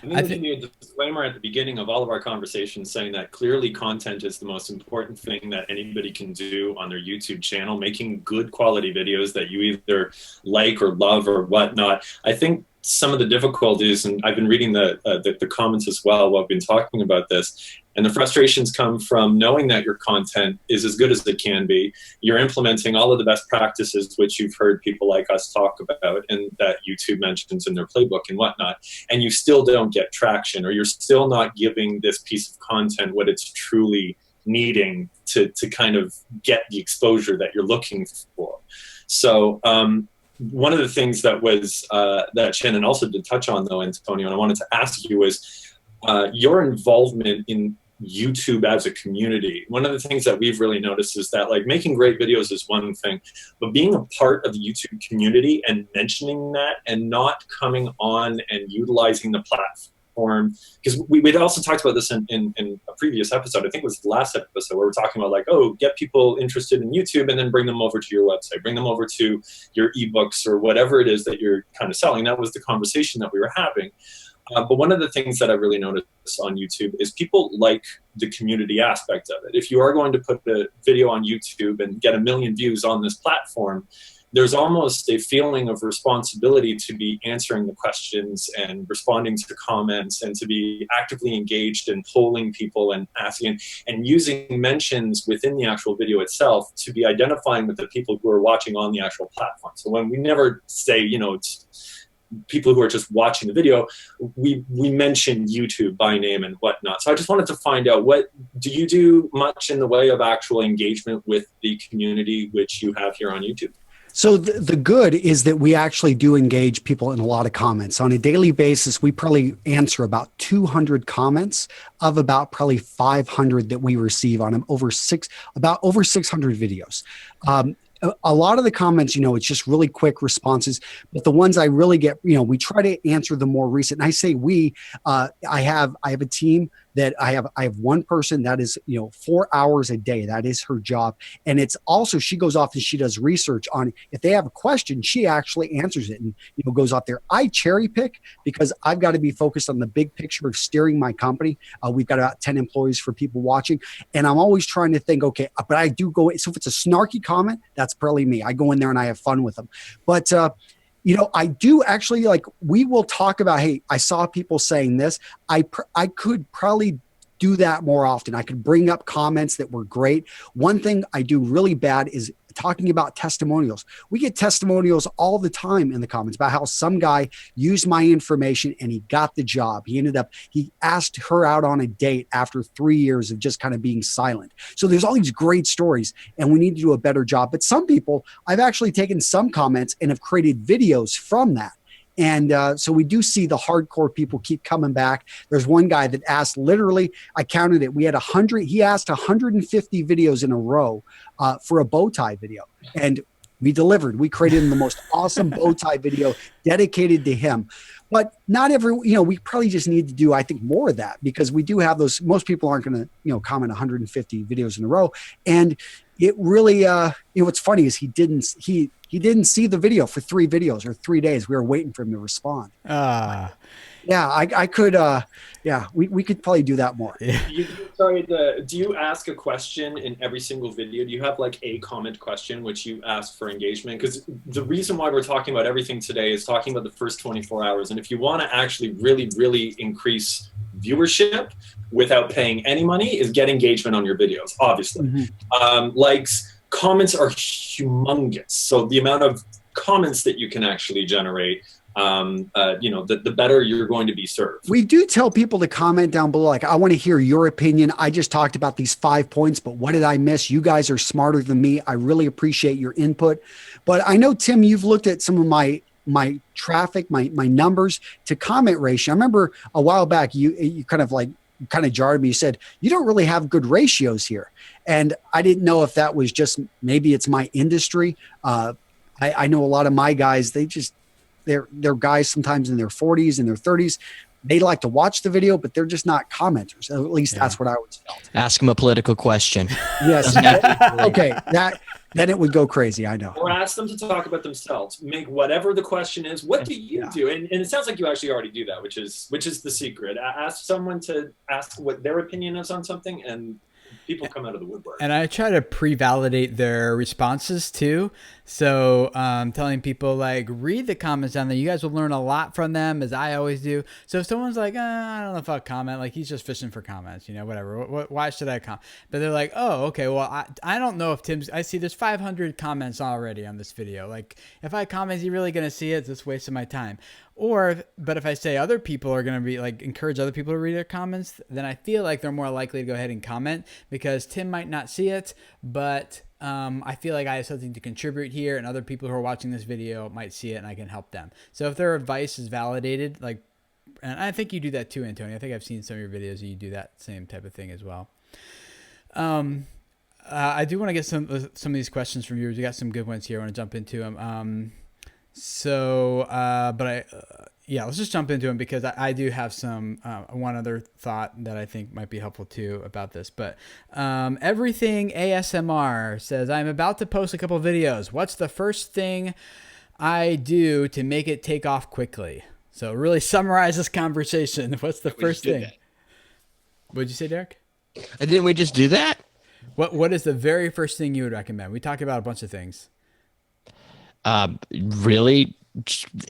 I think we need a disclaimer at the beginning of all of our conversations saying that clearly content is the most important thing that anybody can do on their YouTube channel, making good quality videos that you either like or love or whatnot. I think some of the difficulties, and I've been reading the comments as well while I've been talking about this, and the frustrations come from knowing that your content is as good as it can be. You're implementing all of the best practices, which you've heard people like us talk about and that YouTube mentions in their playbook and whatnot, and you still don't get traction, or you're still not giving this piece of content what it's truly needing to kind of get the exposure that you're looking for. So one of the things that was that Shannon also did touch on, though, Antonio, and I wanted to ask you was your involvement in YouTube as a community. One of the things that we've really noticed is that, like, making great videos is one thing, but being a part of the YouTube community and mentioning that and not coming on and utilizing the platform, because we'd also talked about this in a previous episode, I think it was the last episode, where we're talking about, like, oh, get people interested in YouTube and then bring them over to your website, bring them over to your ebooks or whatever it is that you're kind of selling. That was the conversation that we were having. But one of the things that I really noticed on YouTube is people like the community aspect of it. If you are going to put a video on YouTube and get 1 million views on this platform, there's almost a feeling of responsibility to be answering the questions and responding to comments and to be actively engaged in polling people and asking and using mentions within the actual video itself to be identifying with the people who are watching on the actual platform. So when we never say, you know, it's people who are just watching the video, we mention YouTube by name and whatnot. So I just wanted to find out, what do you do much in the way of actual engagement with the community which you have here on YouTube? So the good is that we actually do engage people in a lot of comments. On a daily basis, we probably answer about 200 comments of about probably 500 that we receive on them over 600 videos. A lot of the comments, you know, it's just really quick responses, but the ones I really get, you know, we try to answer the more recent. And I say I have a team that I have one person that is, you know, 4 hours a day. That is her job. And it's also, she goes off and she does research on, if they have a question, she actually answers it and, you know, goes out there. I cherry pick because I've got to be focused on the big picture of steering my company. We've got about 10 employees for people watching. And I'm always trying to think, okay, but I do go, so if it's a snarky comment, that's probably me. I go in there and I have fun with them. But, you know, I do actually, like, we will talk about, hey, I saw people saying this. I could probably do that more often. I could bring up comments that were great. One thing I do really bad is talking about testimonials. We get testimonials all the time in the comments about how some guy used my information and he got the job. He asked her out on a date after 3 years of just kind of being silent. So there's all these great stories and we need to do a better job. But some people, I've actually taken some comments and have created videos from that. And so we do see the hardcore people keep coming back. There's one guy that asked, literally, I counted it. We had 100. He asked 150 videos in a row for a bow tie video. And we delivered. We created the most awesome bow tie video dedicated to him. But not every, you know, we probably just need to do, I think, more of that because we do have those. Most people aren't going to, you know, comment 150 videos in a row. And it really, you know, what's funny is he didn't see the video for 3 videos or 3 days. We were waiting for him to respond. Yeah, I could, yeah, we could probably do that more. Do you ask a question in every single video? Do you have like a comment question which you ask for engagement? Because the reason why we're talking about everything today is talking about the first 24 hours. And if you want to actually really, really increase viewership without paying any money, is get engagement on your videos, obviously. Likes, comments are humongous. So the amount of comments that you can actually generate, you know, the better you're going to be served. We do tell people to comment down below. Like, I want to hear your opinion. I just talked about these 5 points, but what did I miss? You guys are smarter than me. I really appreciate your input. But I know, Tim, you've looked at some of my traffic, my numbers to comment ratio. I remember a while back, you kind of jarred me. You said, you don't really have good ratios here. And I didn't know if that was just, maybe it's my industry. I know a lot of my guys, they're guys sometimes in their 40s and their 30s. They like to watch the video, but they're just not commenters. At least that's what I always felt. Ask them a political question. Yes. Okay. Then it would go crazy. I know. Or ask them to talk about themselves. Make whatever the question is. What do you do? And it sounds like you actually already do that, which is the secret. Ask someone to ask what their opinion is on something, and people come out of the woodwork. And I try to pre-validate their responses too. So telling people, like, read the comments down there. You guys will learn a lot from them, as I always do. So if someone's like, I don't know if I'll comment, like, he's just fishing for comments, you know, whatever. Why should I comment? But they're like, oh, okay, well, I don't know if I see there's 500 comments already on this video. Like, if I comment, is he really going to see it? It's just wasting my time. But if I say other people are going to be, like, encourage other people to read their comments, then I feel like they're more likely to go ahead and comment, because Tim might not see it, but I feel like I have something to contribute here, and other people who are watching this video might see it and I can help them. So if their advice is validated, like, and I think you do that too, Antonio. I think I've seen some of your videos and you do that same type of thing as well. I do want to get some of these questions from viewers. We got some good ones here. I want to jump into them. Yeah, let's just jump into them, because I do have some one other thought that I think might be helpful too about this. But Everything ASMR says, I'm about to post a couple videos. What's the first thing I do to make it take off quickly? So really summarize this conversation. What's the first thing? What'd you say, Derek? Didn't we just do that? What is the very first thing you would recommend? We talked about a bunch of things. Really,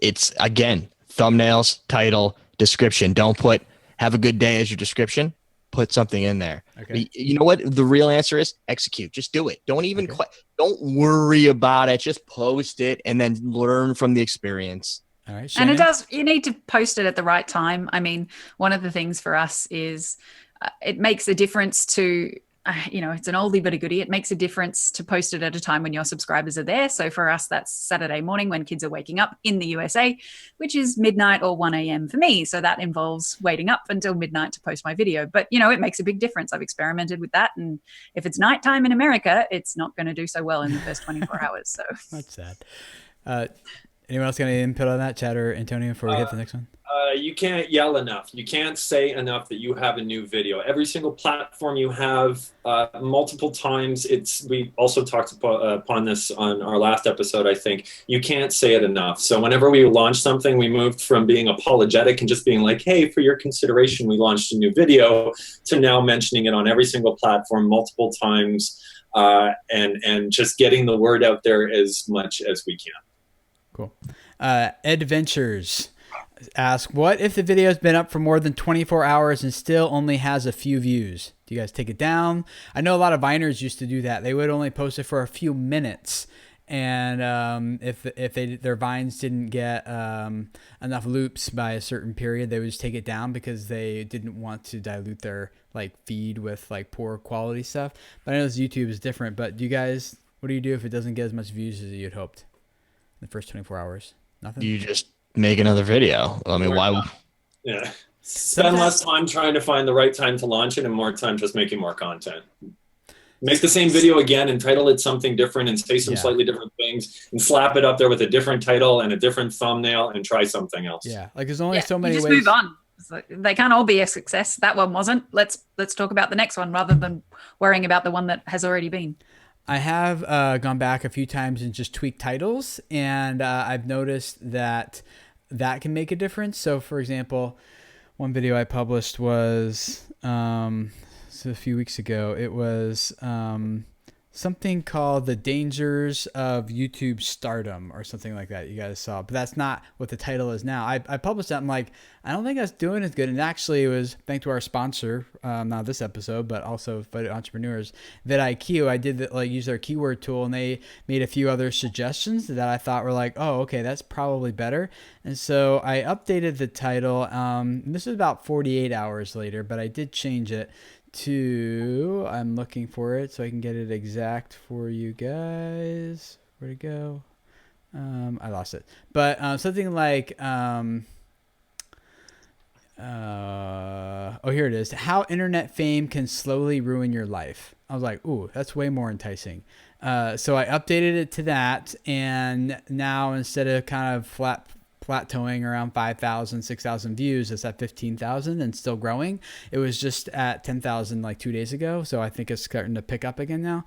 it's again, thumbnails, title, description. Don't put "have a good day" as your description. Put something in there. Okay. You know what the real answer is? Execute. Just do it. Don't even don't worry about it. Just post it and then learn from the experience. All right, And Shannon? it does, you need to post it at the right time. I mean, one of the things for us is it makes a difference to, it's an oldie but a goodie. It makes a difference to post it at a time when your subscribers are there. So for us, that's Saturday morning when kids are waking up in the USA, which is midnight or 1 a.m. for me. So that involves waiting up until midnight to post my video. But, it makes a big difference. I've experimented with that. And if it's nighttime in America, it's not going to do so well in the first 24 hours. So That's sad. Anyone else got any input on that, Chad or Antonio, before we hit the next one? You can't yell enough. You can't say enough that you have a new video. Every single platform you have, multiple times. We also talked upon this on our last episode, I think. You can't say it enough. So whenever we launch something, we moved from being apologetic and just being like, hey, for your consideration, we launched a new video, to now mentioning it on every single platform multiple times, and just getting the word out there as much as we can. Cool. Adventures ask, what if the video has been up for more than 24 hours and still only has a few views? Do you guys take it down? I know a lot of Viners used to do that. They would only post it for a few minutes. And if their Vines didn't get enough loops by a certain period, they would just take it down because they didn't want to dilute their feed with poor quality stuff. But I know this YouTube is different. But what do you do if it doesn't get as much views as you'd hoped in the first 24 hours? Nothing? You just make another video. I mean, why? Yeah. Spend less time trying to find the right time to launch it and more time just making more content. Make the same video again and title it something different and say some slightly different things and slap it up there with a different title and a different thumbnail and try something else. Yeah. There's only so many just ways. move on. They can't all be a success. That one wasn't. Let's talk about the next one rather than worrying about the one that has already been. I have gone back a few times and just tweaked titles, and I've noticed that can make a difference. So, for example, one video I published was a few weeks ago. It was something called "The Dangers of YouTube Stardom" or something like that. You guys saw, but that's not what the title is now. I published that. I'm like, I don't think that's doing as good. And actually, it was thanks to our sponsor, not this episode, but also for entrepreneurs, vidIQ. I did use their keyword tool, and they made a few other suggestions that I thought were oh, okay, that's probably better. And so I updated the title. This was about 48 hours later, but I did change it to, I'm looking for it so I can get it exact for you guys. Where'd it go? I lost it. But something like, oh, here it is. How internet fame can slowly ruin your life. I was like, ooh, that's way more enticing. So I updated it to that. And now instead of kind of plateauing around 5,000, 6,000 views, it's at 15,000 and still growing. It was just at 10,000 2 days ago. So I think it's starting to pick up again now.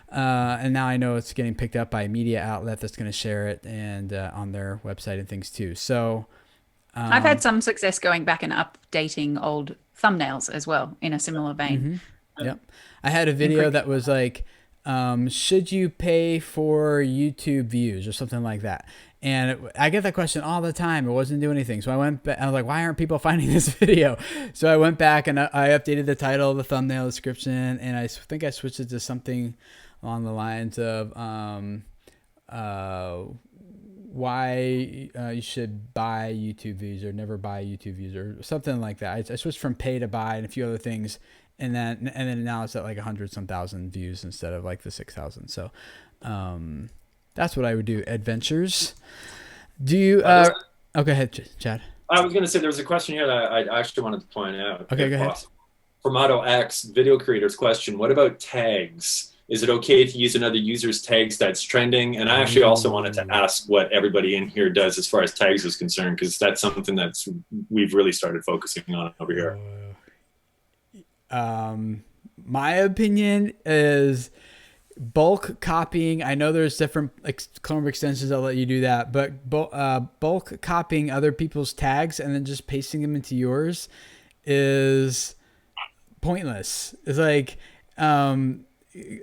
And now I know it's getting picked up by a media outlet that's going to share it and on their website and things too. So I've had some success going back and updating old thumbnails as well in a similar vein. Mm-hmm. Yep. I had a video that was should you pay for YouTube views or something like that? And I get that question all the time. It wasn't doing anything. So I went back. I was like, why aren't people finding this video? So I went back and I updated the title, the thumbnail, description, and I think I switched it to something along the lines of why you should buy YouTube views or never buy YouTube views or something like that. I switched from pay to buy and a few other things. And then now it's at 100-some thousand views instead of the 6,000. So that's what I would do. Adventures. Do you? Oh, go ahead, Chad. I was going to say there was a question here that I actually wanted to point out. Okay, go ahead. From Auto X, video creator's question: what about tags? Is it okay to use another user's tags that's trending? And I actually also wanted to ask what everybody in here does as far as tags is concerned, because that's something we've really started focusing on over here. My opinion is bulk copying. I know there's different Chrome extensions that let you do that, but bulk copying other people's tags and then just pasting them into yours is pointless. It's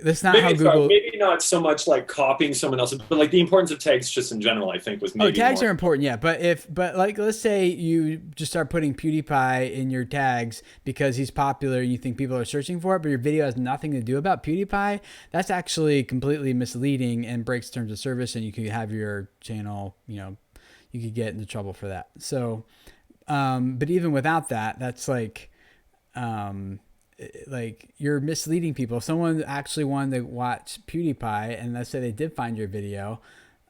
that's not how Google. Maybe not so much like copying someone else's, but like the importance of tags just in general, I think was maybe tags more. are important, yeah. But like, let's say you just start putting PewDiePie in your tags because he's popular and you think people are searching for it, but your video has nothing to do about PewDiePie. That's actually completely misleading and breaks terms of service, and you could have your channel, you could get into trouble for that. So, but even without that, that's like you're misleading people. If someone actually wanted to watch PewDiePie and let's say they did find your video,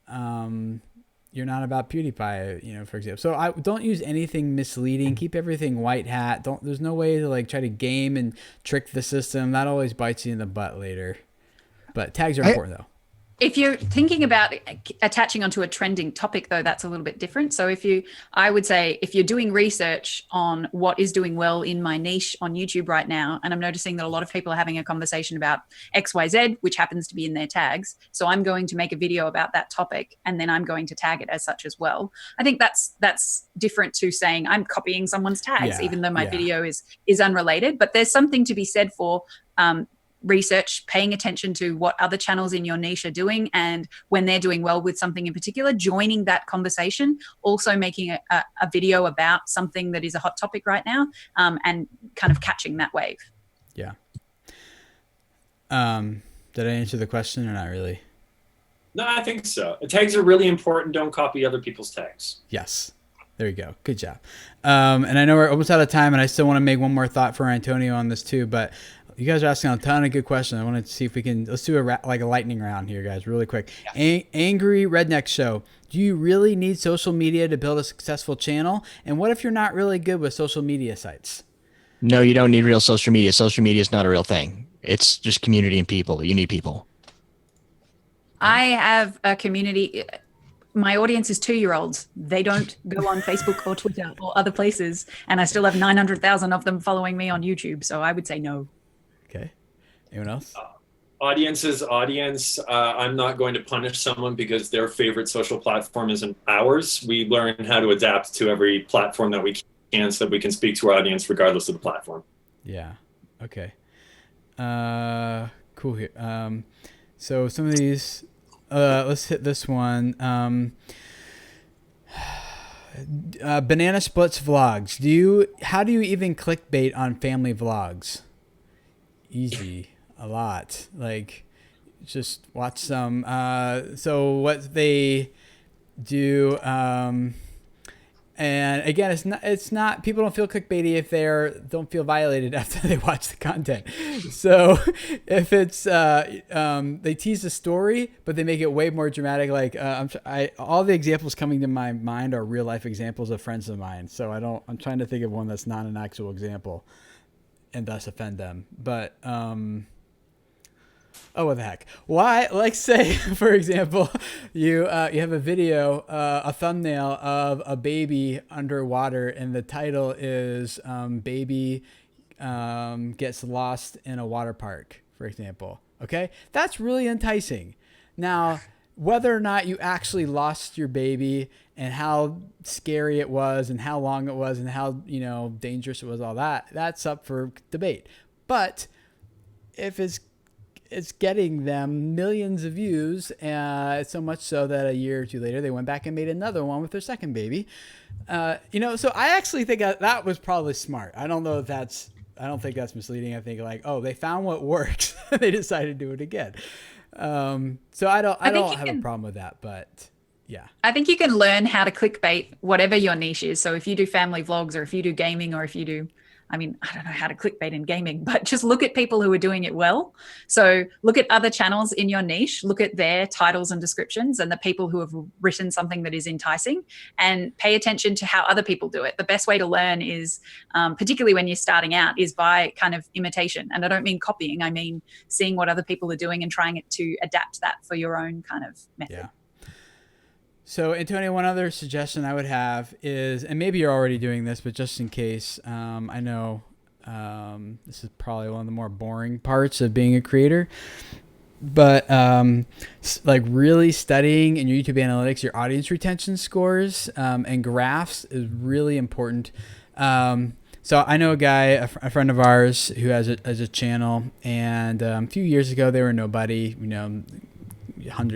you're not about PewDiePie, for example. So I don't use anything misleading. Keep everything white hat. There's no way to like try to game and trick the system. That always bites you in the butt later. But tags are important though. If you're thinking about attaching onto a trending topic, though, that's a little bit different. So I would say if you're doing research on what is doing well in my niche on YouTube right now, and I'm noticing that a lot of people are having a conversation about XYZ, which happens to be in their tags. So I'm going to make a video about that topic, and then I'm going to tag it as such as well. I think that's different to saying I'm copying someone's tags, even though my video is unrelated. But there's something to be said for research, paying attention to what other channels in your niche are doing, and when they're doing well with something in particular, joining that conversation, also making a video about something that is a hot topic right now, and kind of catching that wave. Yeah. Did I answer the question or not really? No, I think so. Tags are really important. Don't copy other people's tags. Yes. There you go. Good job. And I know we're almost out of time, and I still want to make one more thought for Antonio on this too, but you guys are asking a ton of good questions. I wanted to see if we can, let's do a lightning round here, guys, really quick. Yeah. Angry Redneck Show. Do you really need social media to build a successful channel? And what if you're not really good with social media sites? No, you don't need real social media. Social media is not a real thing. It's just community and people. You need people. I have a community. My audience is 2-year-olds. They don't go on Facebook or Twitter or other places. And I still have 900,000 of them following me on YouTube. So I would say no. Okay. Anyone else? Audience is audience. I'm not going to punish someone because their favorite social platform isn't ours. We learn how to adapt to every platform that we can so that we can speak to our audience regardless of the platform. Yeah. Okay. Cool here. So some of these, let's hit this one. Banana Splits Vlogs. How do you even clickbait on family vlogs? Easy. A lot. Like, just watch some. So what they do, and again, it's not people don't feel clickbaity if don't feel violated after they watch the content. So if it's they tease the story, but they make it way more dramatic. Like all the examples coming to my mind are real life examples of friends of mine. So I'm trying to think of one that's not an actual example, and thus offend them. But oh, what the heck? Why? Like, say, for example, you have a video, a thumbnail of a baby underwater, and the title is "Baby Gets Lost in a Water Park," for example. Okay, that's really enticing. Now, whether or not you actually lost your baby and how scary it was and how long it was and how dangerous it was, all that's up for debate. But if it's getting them millions of views, so much so that a year or two later they went back and made another one with their second baby. So I actually think that was probably smart. I don't think that's misleading. I think they found what works. They decided to do it again. So I don't have a problem with that, but yeah. I think you can learn how to clickbait whatever your niche is. So if you do family vlogs, or if you do gaming, or if you do, I don't know how to clickbait in gaming, but just look at people who are doing it well. So look at other channels in your niche, look at their titles and descriptions and the people who have written something that is enticing, and pay attention to how other people do it. The best way to learn is, particularly when you're starting out, is by kind of imitation. And I don't mean copying, I mean seeing what other people are doing and trying to adapt that for your own kind of method. Yeah. So, Antonio, one other suggestion I would have is, and maybe you're already doing this, but just in case, I know this is probably one of the more boring parts of being a creator, but like really studying in your YouTube analytics, your audience retention scores and graphs is really important. So I know a guy, a friend of ours, who has a channel, and a few years ago they were nobody,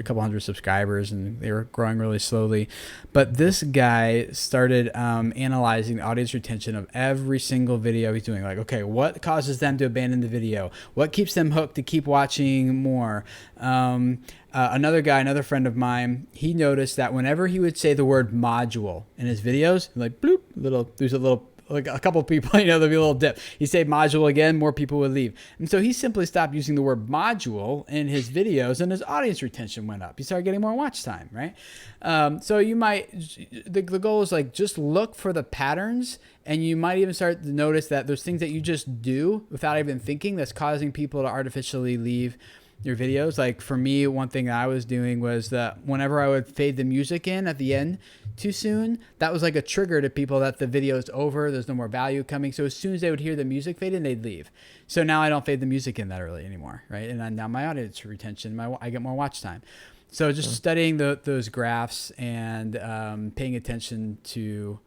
couple hundred subscribers, and they were growing really slowly. But this guy started analyzing the audience retention of every single video he's doing. Like, okay, what causes them to abandon the video? What keeps them hooked to keep watching more? Another friend of mine, he noticed that whenever he would say the word module in his videos, like bloop, there's a little, like a couple people, there'll be a little dip. He say module again, more people would leave. And so he simply stopped using the word module in his videos, and his audience retention went up. He started getting more watch time, right? So you might, the goal is like, just look for the patterns, and you might even start to notice that there's things that you just do without even thinking that's causing people to artificially leave your videos. Like for me, one thing that I was doing was that whenever I would fade the music in at the end too soon, that was like a trigger to people that the video is over, there's no more value coming. So as soon as they would hear the music fade in, they'd leave. So now I don't fade the music in that early anymore, right? And now my audience retention, I get more watch time. So just studying those graphs and paying attention to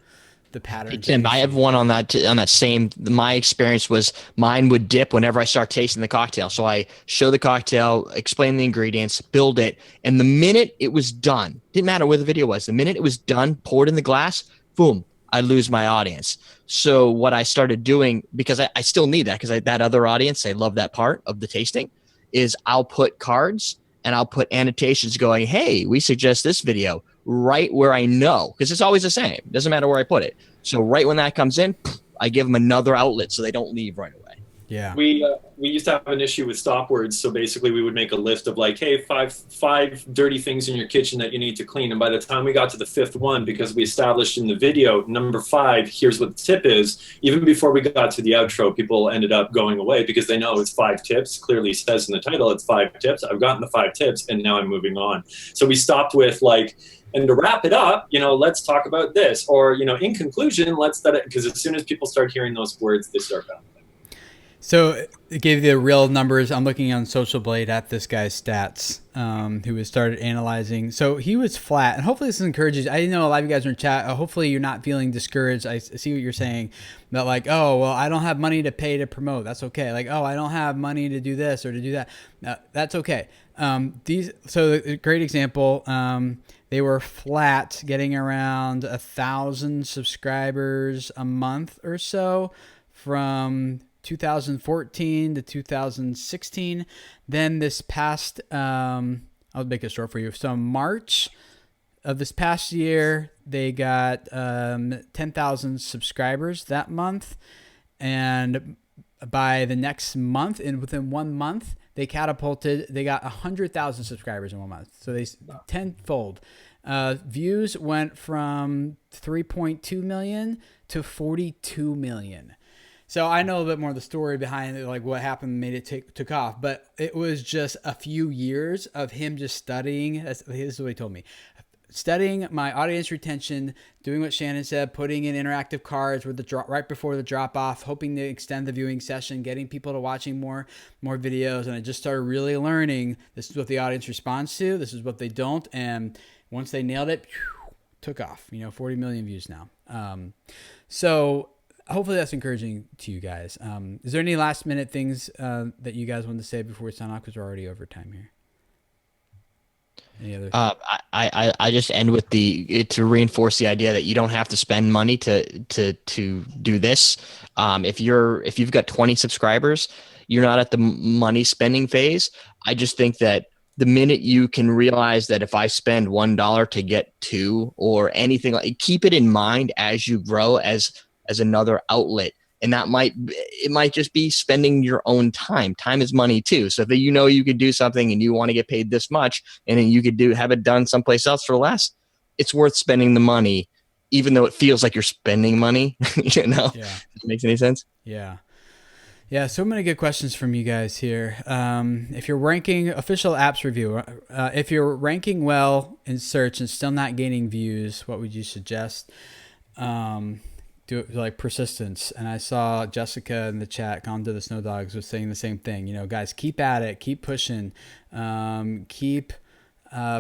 the patterns. Hey, Tim, I have one on that same. My experience was mine would dip whenever I start tasting the cocktail. So I show the cocktail, explain the ingredients, build it, and the minute it was done, didn't matter where the video was. The minute it was done, poured in the glass, boom, I lose my audience. So what I started doing, because I still need that, because that other audience, they love that part of the tasting, is I'll put cards and I'll put annotations going, hey, we suggest this video right where I know, because it's always the same. Doesn't matter where I put it. So right when that comes in, I give them another outlet so they don't leave right away. Yeah. We used to have an issue with stop words. So basically we would make a list of like, hey, five dirty things in your kitchen that you need to clean. And by the time we got to the fifth one, because we established in the video, number 5, here's what the tip is. Even before we got to the outro, people ended up going away because they know it's 5 tips. Clearly says in the title, it's 5 tips. I've gotten the 5 tips and now I'm moving on. So we stopped with like, and to wrap it up, let's talk about this. Or, in conclusion, because as soon as people start hearing those words, they start bouncing. So it gave you the real numbers. I'm looking on Social Blade at this guy's stats, who has started analyzing. So he was flat, and hopefully this encourages. I know a lot of you guys are in chat. Hopefully you're not feeling discouraged. I see what you're saying, that like, oh, well, I don't have money to pay to promote. That's okay. Like, oh, I don't have money to do this or to do that. That's okay. So a great example. They were flat, getting around 1,000 subscribers a month or so from 2014 to 2016. Then this past, I'll make it short for you. So March of this past year, they got 10,000 subscribers that month. And by the next month, and within 1 month, they got 100,000 subscribers in 1 month. So they tenfold. Views went from 3.2 million to 42 million. So I know a bit more of the story behind it, like what happened made it took off. But it was just a few years of him just studying. This is what he told me. Studying my audience retention, doing what Shannon said, putting in interactive cards with right before the drop off, hoping to extend the viewing session, getting people to watching more videos. And I just started really learning this is what the audience responds to. This is what they don't. And once they nailed it, took off, 40 million views now. So hopefully that's encouraging to you guys. Is there any last minute things that you guys want to say before we sign off? Because we're already over time here. Any other? I just end with to reinforce the idea that you don't have to spend money to do this. If you've got 20 subscribers, you're not at the money spending phase. I just think that the minute you can realize that if I spend $1 to get 2 or anything, like, keep it in mind as you grow as another outlet. And it might just be spending your own time. Time is money too. So if you could do something and you want to get paid this much, and then you could have it done someplace else for less, it's worth spending the money, even though it feels like you're spending money. Yeah. If it makes any sense. Yeah. Yeah, so many good questions from you guys here. If you're ranking official apps review, if you're ranking well in search and still not gaining views, what would you suggest? Do it like persistence. And I saw Jessica in the chat, Calm to the Snow Dogs, was saying the same thing. Guys, keep at it, keep pushing, keep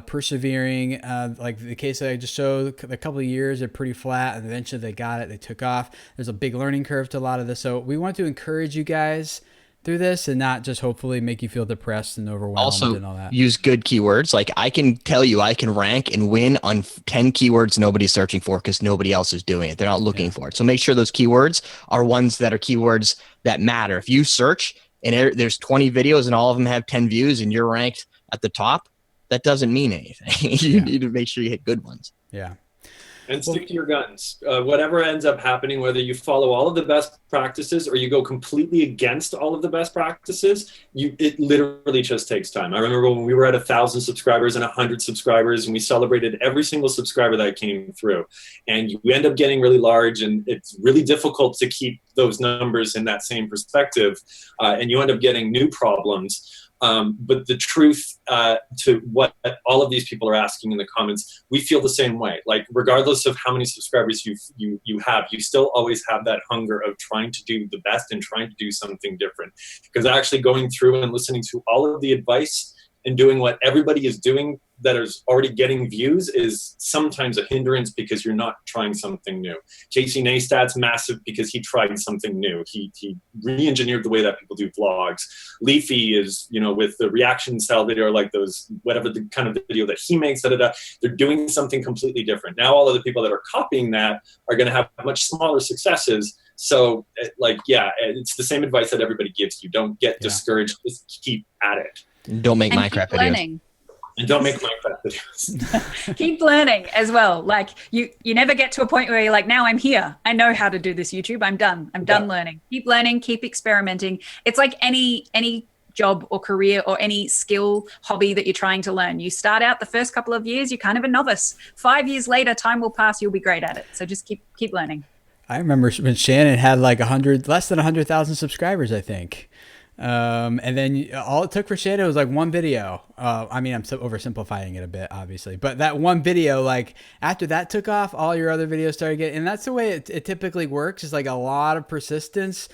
persevering. Like the case that I just showed, a couple of years, they're pretty flat, and eventually they got it, they took off. There's a big learning curve to a lot of this. So we want to encourage you guys through this and not just hopefully make you feel depressed and overwhelmed Also, and all that. use good keywords. Like I can tell you, I can rank and win on 10 keywords nobody's searching for because nobody else is doing it. They're not looking for it. So make sure those keywords are ones that are keywords that matter. If you search and there's 20 videos and all of them have 10 views and you're ranked at the top, that doesn't mean anything. You need to make sure you hit good ones. Yeah. And stick to your guns. Whatever ends up happening, whether you follow all of the best practices or you go completely against all of the best practices, it literally just takes time. I remember when we were at 1,000 subscribers and 100 subscribers, and we celebrated every single subscriber that came through. And you end up getting really large, and it's really difficult to keep those numbers in that same perspective. And you end up getting new problems. But the truth to what all of these people are asking in the comments, we feel the same way. Like regardless of how many subscribers you have, you still always have that hunger of trying to do the best and trying to do something different. Because actually going through and listening to all of the advice and doing what everybody is doing that is already getting views is sometimes a hindrance because you're not trying something new. Casey Neistat's massive because he tried something new. He re-engineered the way that people do vlogs. Leafy is, with the reaction style video, like those, whatever the kind of video that he makes, they're doing something completely different. Now all of the people that are copying that are going to have much smaller successes. So it's the same advice that everybody gives you. Don't get discouraged. Just keep at it. Don't make and Minecraft videos. Learning. And don't make Minecraft videos. Keep learning as well. Like you never get to a point where you're like, now I'm here. I know how to do this YouTube. I'm done. I'm done learning. Keep learning, keep experimenting. It's like any job or career or any skill, hobby that you're trying to learn. You start out the first couple of years, you're kind of a novice. 5 years later, time will pass, you'll be great at it. So just keep learning. I remember when Shannon had like less than 100,000 subscribers, I think. And then all it took for Shannon was like one video. I'm so oversimplifying it a bit, obviously, but that one video, like after that took off, all your other videos started getting, and that's the way it typically works. It's like a lot of persistence.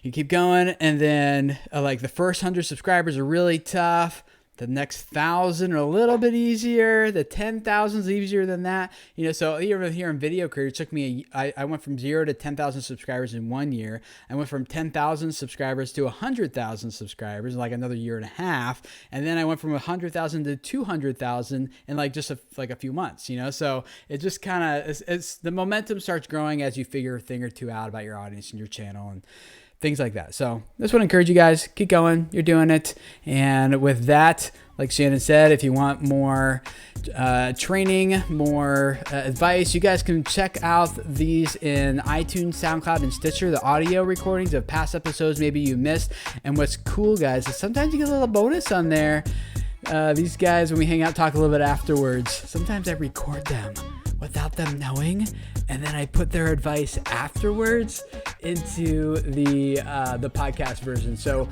You keep going, and then like the first 100 subscribers are really tough. The next 1,000 are a little bit easier. The 10,000 is easier than that. So even here in video creator, it took me, I went from 0 to 10,000 subscribers in 1 year. I went from 10,000 subscribers to 100,000 subscribers in like another year and a half. And then I went from 100,000 to 200,000 in like just a few months, So it just kind of, it's the momentum starts growing as you figure a thing or two out about your audience and your channel and things like that. So this would encourage you guys, keep going. You're doing it. And with that, like Shannon said, if you want more training, more advice, you guys can check out these in iTunes, SoundCloud, and Stitcher, the audio recordings of past episodes maybe you missed. And what's cool, guys, is sometimes you get a little bonus on there. These guys, when we hang out, talk a little bit afterwards. Sometimes I record them without them knowing, and then I put their advice afterwards into the podcast version. So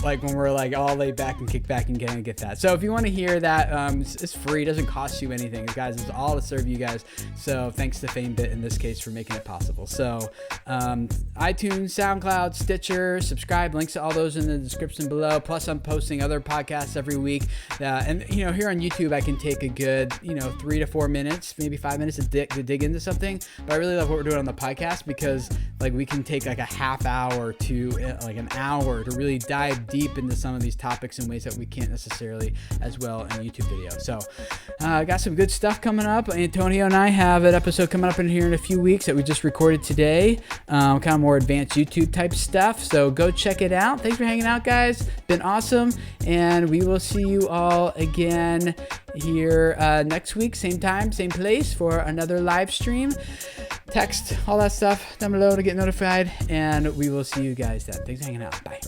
like when we're like all laid back and kick back and get that. So if you want to hear that, it's free. It doesn't cost you anything, guys. It's all to serve you guys. So thanks to FameBit in this case for making it possible. So iTunes, SoundCloud, Stitcher, subscribe. Links to all those in the description below. Plus I'm posting other podcasts every week. And here on YouTube, I can take a good 3 to 4 minutes, maybe 5 minutes to dig into something. But I really love what we're doing on the podcast because like we can take like a half hour to like an hour to really dive deep into some of these topics in ways that we can't necessarily as well in a YouTube video. So got some good stuff coming up. Antonio and I have an episode coming up in here in a few weeks that we just recorded today. Kind of more advanced YouTube type stuff. So go check it out. Thanks for hanging out, guys. Been awesome. And we will see you all again here next week, same time, same place for another live stream. Text all that stuff down below to get notified. And we will see you guys then. Thanks for hanging out. Bye.